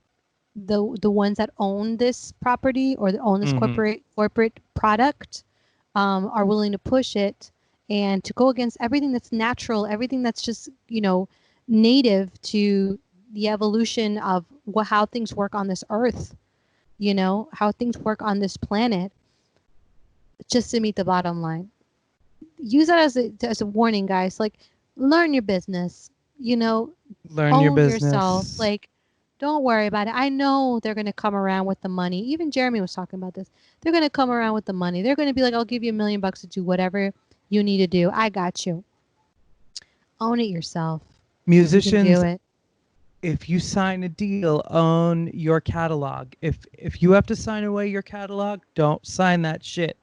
S2: the ones that own this property or that own this corporate product are willing to push it and to go against everything that's natural, everything that's just, native to the evolution of how things work on this earth, how things work on this planet, just to meet the bottom line. Use that as a warning, guys. Like, learn your business,
S1: Learn
S2: own
S1: your business.
S2: yourself. Like, don't worry about it. I know they're going to come around with the money. Even Jeremy was talking about this. They're going to come around with the money. They're going to be like, I'll give you $1 million to do whatever you need to do. I got you. Own it yourself.
S1: Musicians,
S2: you can do it.
S1: If you sign a deal, own your catalog. If you have to sign away your catalog, don't sign that shit.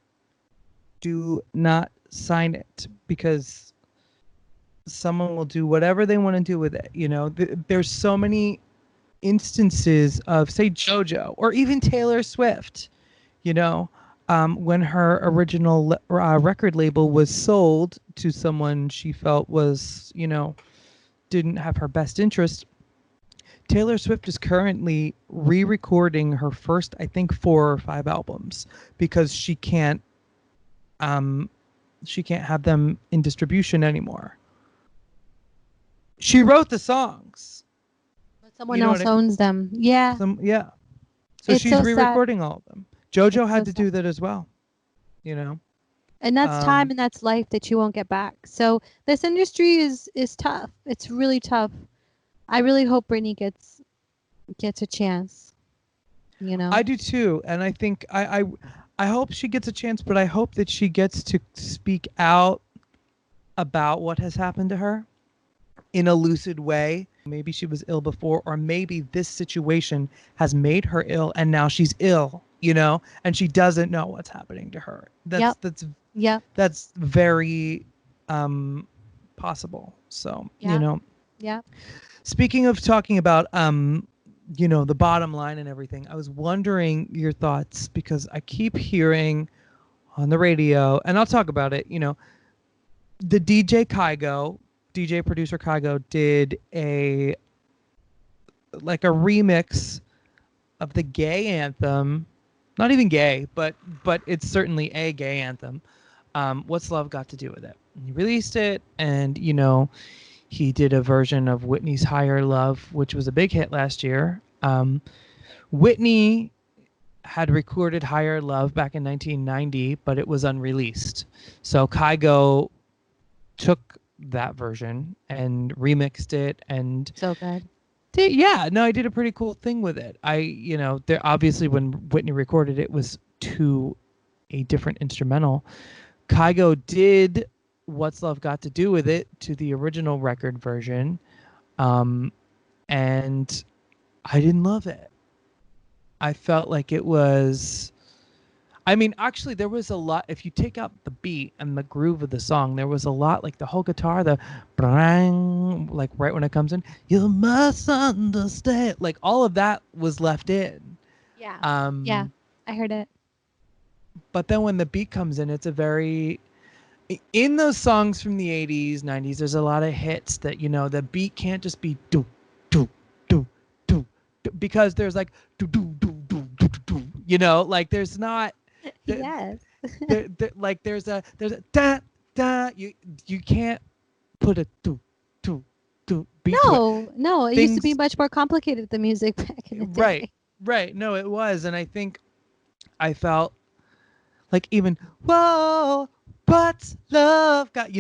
S1: Do not sign it, because someone will do whatever they want to do with it. There's so many instances of, say, JoJo or even Taylor Swift, when her original record label was sold to someone she felt was, didn't have her best interest. Taylor Swift is currently re-recording her first, I think, 4 or 5 albums because she can't have them in distribution anymore. She wrote the songs.
S2: Someone else owns them. Yeah.
S1: So
S2: it's
S1: she's re-recording all of them. JoJo had to do that as well. And
S2: that's time and that's life that you won't get back. So this industry is tough. It's really tough. I really hope Britney gets a chance.
S1: I do too, and I think I hope she gets a chance, but I hope that she gets to speak out about what has happened to her in a lucid way. Maybe she was ill before, or maybe this situation has made her ill and now she's ill, and she doesn't know what's happening to her. That's very possible. So,
S2: Yeah.
S1: Speaking of talking about the bottom line and everything, I was wondering your thoughts, because I keep hearing on the radio, and I'll talk about it, the DJ producer Kygo did a remix of the gay anthem. Not even gay, but it's certainly a gay anthem. What's Love Got to Do with It? He released it, and he did a version of Whitney's Higher Love, which was a big hit last year. Whitney had recorded Higher Love back in 1990, but it was unreleased. So Kygo took that version and remixed it, and
S2: so good.
S1: I did a pretty cool thing with it. There obviously, when Whitney recorded it, was to a different instrumental. Kygo did What's Love Got to Do with It to the original record version, and I didn't love it. I felt like it was, actually there was a lot. If you take out the beat and the groove of the song, there was a lot, like the whole guitar, the brang, like right when it comes in, you must understand, like all of that was left in.
S2: Yeah. Yeah, I heard it.
S1: But then when the beat comes in, it's a very, in those songs from the 80s, 90s, there's a lot of hits that, the beat can't just be do, do, do, do, do, because there's like do, do, do, do, do, do, do, like there's not.
S2: Yes.
S1: Like there's a da da. You can't put a do do do beat to it.
S2: No, it used to be much more complicated, the music back in the day.
S1: Right. No, it was, and I think I felt like even whoa, but love got,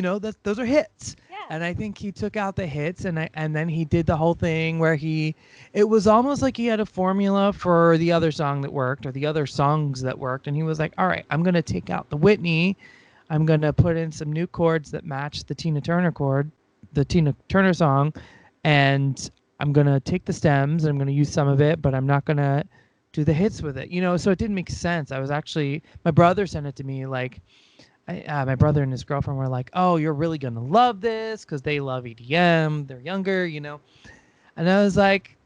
S1: those are hits.
S2: Yeah.
S1: And I think he took out the hits, and then he did the whole thing where it was almost like he had a formula for the other song that worked or the other songs that worked, and he was like, all right, I'm gonna take out the Whitney, I'm gonna put in some new chords that match the Tina Turner song, and I'm gonna take the stems and I'm gonna use some of it, but I'm not gonna do the hits with it. So it didn't make sense. I was actually my brother sent it to me like my brother and his girlfriend were like, "Oh, you're really gonna love this because they love EDM. They're younger." And I was like,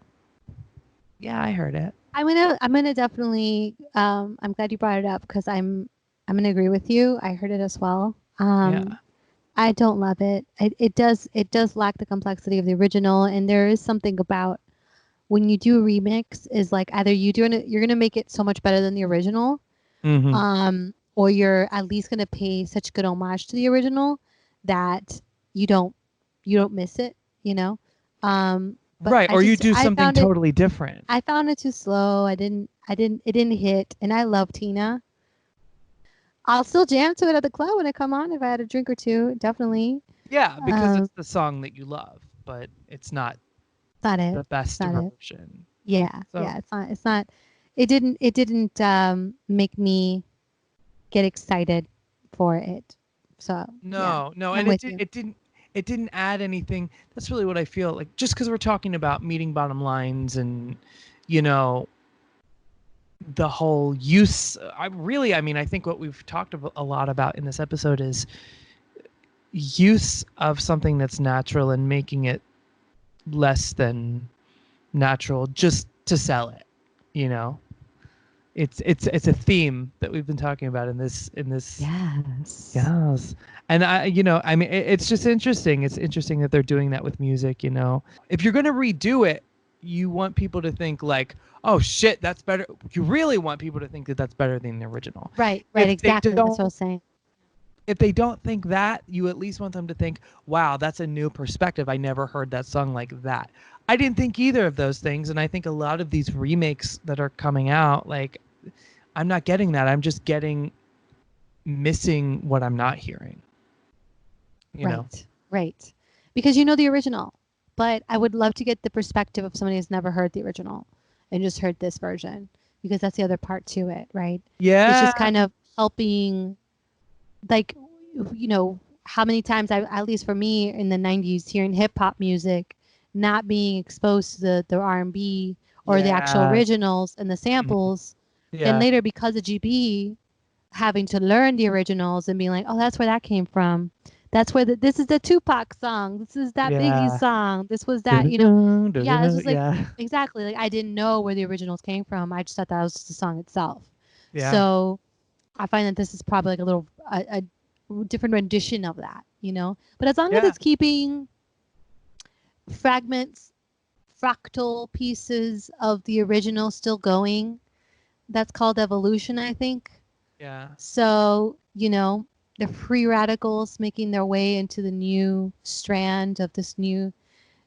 S1: "Yeah, I heard it."
S2: I'm gonna definitely I'm glad you brought it up because I'm gonna agree with you. I heard it as well.
S1: Yeah.
S2: I don't love it. It does lack the complexity of the original, and there is something about when you do a remix is like either you're gonna make it so much better than the original,
S1: Mm-hmm.
S2: or you're at least gonna pay such good homage to the original that you don't you don't miss it, you know. But
S1: Right, or you do
S2: I
S1: something
S2: found it
S1: totally different.
S2: too slow. It didn't hit, and I love Tina. I'll still jam to it at the club when I come on if I had a drink or two, definitely.
S1: Yeah, because
S2: Um,
S1: it's the song that you love, but it's not
S2: it's not it.
S1: the
S2: It's
S1: best
S2: not it.
S1: version.
S2: Yeah,
S1: So
S2: yeah, it's not it didn't make me get excited for it. So, yeah,
S1: no, no,
S2: I'm
S1: and it
S2: with
S1: did
S2: you.
S1: it didn't add anything. That's really what I feel like. Just because we're talking about meeting bottom lines and you know the whole use. I think what we've talked a lot about in this episode is use of something that's natural and making it less than natural just to sell it. You know, it's a theme that we've been talking about in this.
S2: Yes.
S1: Yes. And it's just interesting. It's interesting that they're doing that with music. If you're going to redo it, you want people to think like, oh shit, that's better. You really want people to think that that's better than the original.
S2: Right, right,
S1: If they
S2: exactly. That's what I
S1: don't,
S2: was saying.
S1: if they don't think that, you at least want them to think, wow, that's a new perspective. I never heard that song like that. I didn't think either of those things. And I think a lot of these remakes that are coming out, like, I'm not getting that. I'm just getting missing what I'm not hearing. You know?
S2: Right, right. Because you know the original, but I would love to get the perspective of somebody who's never heard the original and just heard this version, because that's the other part to it, right? It's
S1: Yeah.
S2: just kind of helping, like, how many times at least for me in the 90s, hearing hip hop music, not being exposed to the R&B or the actual
S1: Yeah.
S2: originals and the
S1: Mhm.
S2: samples, then
S1: Yeah.
S2: later because of GB having to learn the originals and being like, oh, that's where that came from. That's where this is the Tupac song. This is that Biggie
S1: Yeah.
S2: song. This was that,
S1: Dun-dun-dun,
S2: yeah, it's
S1: dun-dun-dun,
S2: just like,
S1: yeah.
S2: exactly. Like I didn't know where the originals came from. I just thought that was just the song itself.
S1: Yeah.
S2: So I find that this is probably like a different rendition of that. But as long as
S1: Yeah.
S2: it's keeping fragments, fractal pieces of the original still going, that's called evolution, I think.
S1: Yeah.
S2: So, the free radicals making their way into the new strand of this new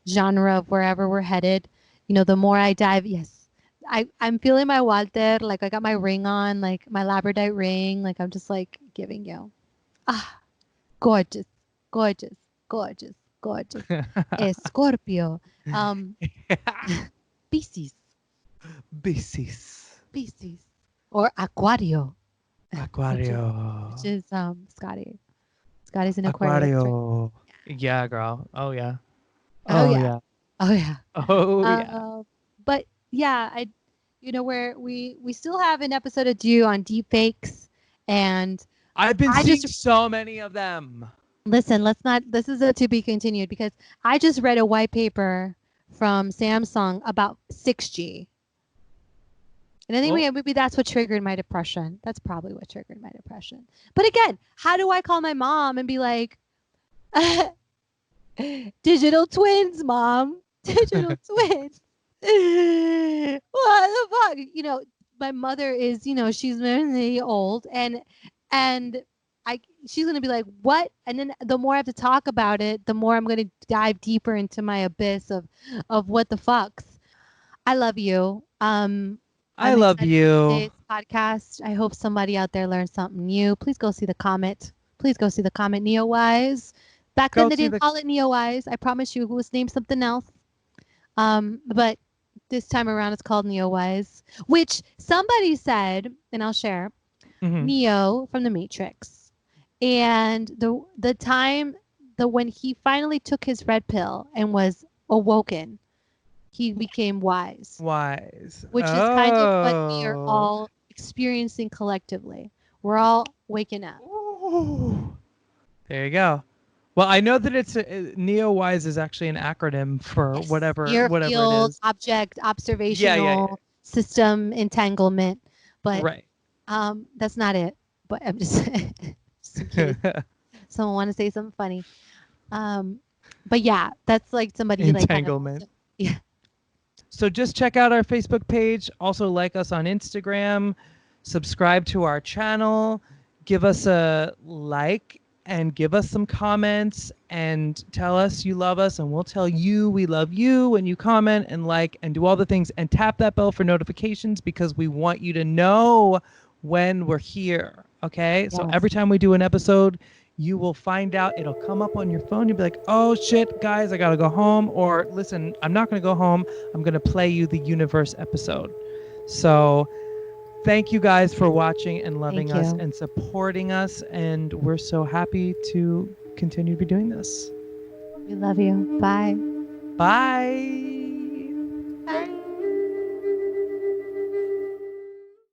S2: genre of wherever we're headed. The more I dive, yes, I'm feeling my Walter, like I got my ring on, like my labradorite ring, like I'm just like giving you. Ah, gorgeous, gorgeous, gorgeous, gorgeous. Scorpio, um, Pisces,
S1: Bicis.
S2: Pisces, or Aquario, which is
S1: Aquario.
S2: which is Scotty. Scotty's an Aquarius, right?
S1: Aquario. Yeah, girl. Oh yeah.
S2: Oh
S1: Oh
S2: yeah,
S1: yeah.
S2: oh yeah.
S1: Oh yeah.
S2: But yeah, where we still have an episode of due on deep fakes, and
S1: I've been
S2: I
S1: seeing
S2: just
S1: so many of them.
S2: listen. Let's not. This is a to be continued because I just read a white paper from Samsung about 6G, and I think
S1: Oh,
S2: maybe that's what triggered my depression. That's probably what triggered my depression. But again, how do I call my mom and be like, digital twins, mom, digital twins? What the fuck? My mother is, she's very old, and she's gonna be like, what? And then the more I have to talk about it, the more I'm gonna dive deeper into my abyss of what the fucks. I love you.
S1: I
S2: I'm
S1: love
S2: excited for
S1: you.
S2: today's podcast. I hope somebody out there learned something new. Please go see the Comet. Please go see the Comet NEOWISE. Back then
S1: Go
S2: they
S1: see
S2: didn't
S1: the.
S2: call it NEOWISE. I promise you, it was named something else. But this time around it's called NEOWISE, which somebody said, and I'll share,
S1: Mhm.
S2: Neo from the Matrix. And the time the when he finally took his red pill and was awoken, he became wise,
S1: Wise.
S2: which is kind of what we are
S1: Oh.
S2: all experiencing collectively. We're all waking up.
S1: Ooh. There you go. Well, I know that it's NEOWISE is actually an acronym for
S2: Yes.
S1: whatever it
S2: Near-field
S1: is.
S2: object
S1: Yeah, yeah,
S2: observational system entanglement, but
S1: right.
S2: that's not it. But I'm just, just in case someone want to say something funny. But yeah, that's like somebody like kind of
S1: Entanglement.
S2: yeah.
S1: So just check out our Facebook page. Also like us on Instagram. Subscribe to our channel. Give us a like and give us some comments and tell us you love us and we'll tell you we love you when you comment and like and do all the things and tap that bell for notifications because we want you to know when we're here. Okay? So
S2: Yes.
S1: every time we do an episode, you will find out. It'll come up on your phone. You'll be like, oh shit, guys, I gotta go home. Or listen, I'm not gonna go home. I'm gonna play you the Universe episode. So thank you guys for watching and loving
S2: Thank
S1: us
S2: you.
S1: and supporting us. And we're so happy to continue to be doing this.
S2: We love you. Bye.
S1: Bye.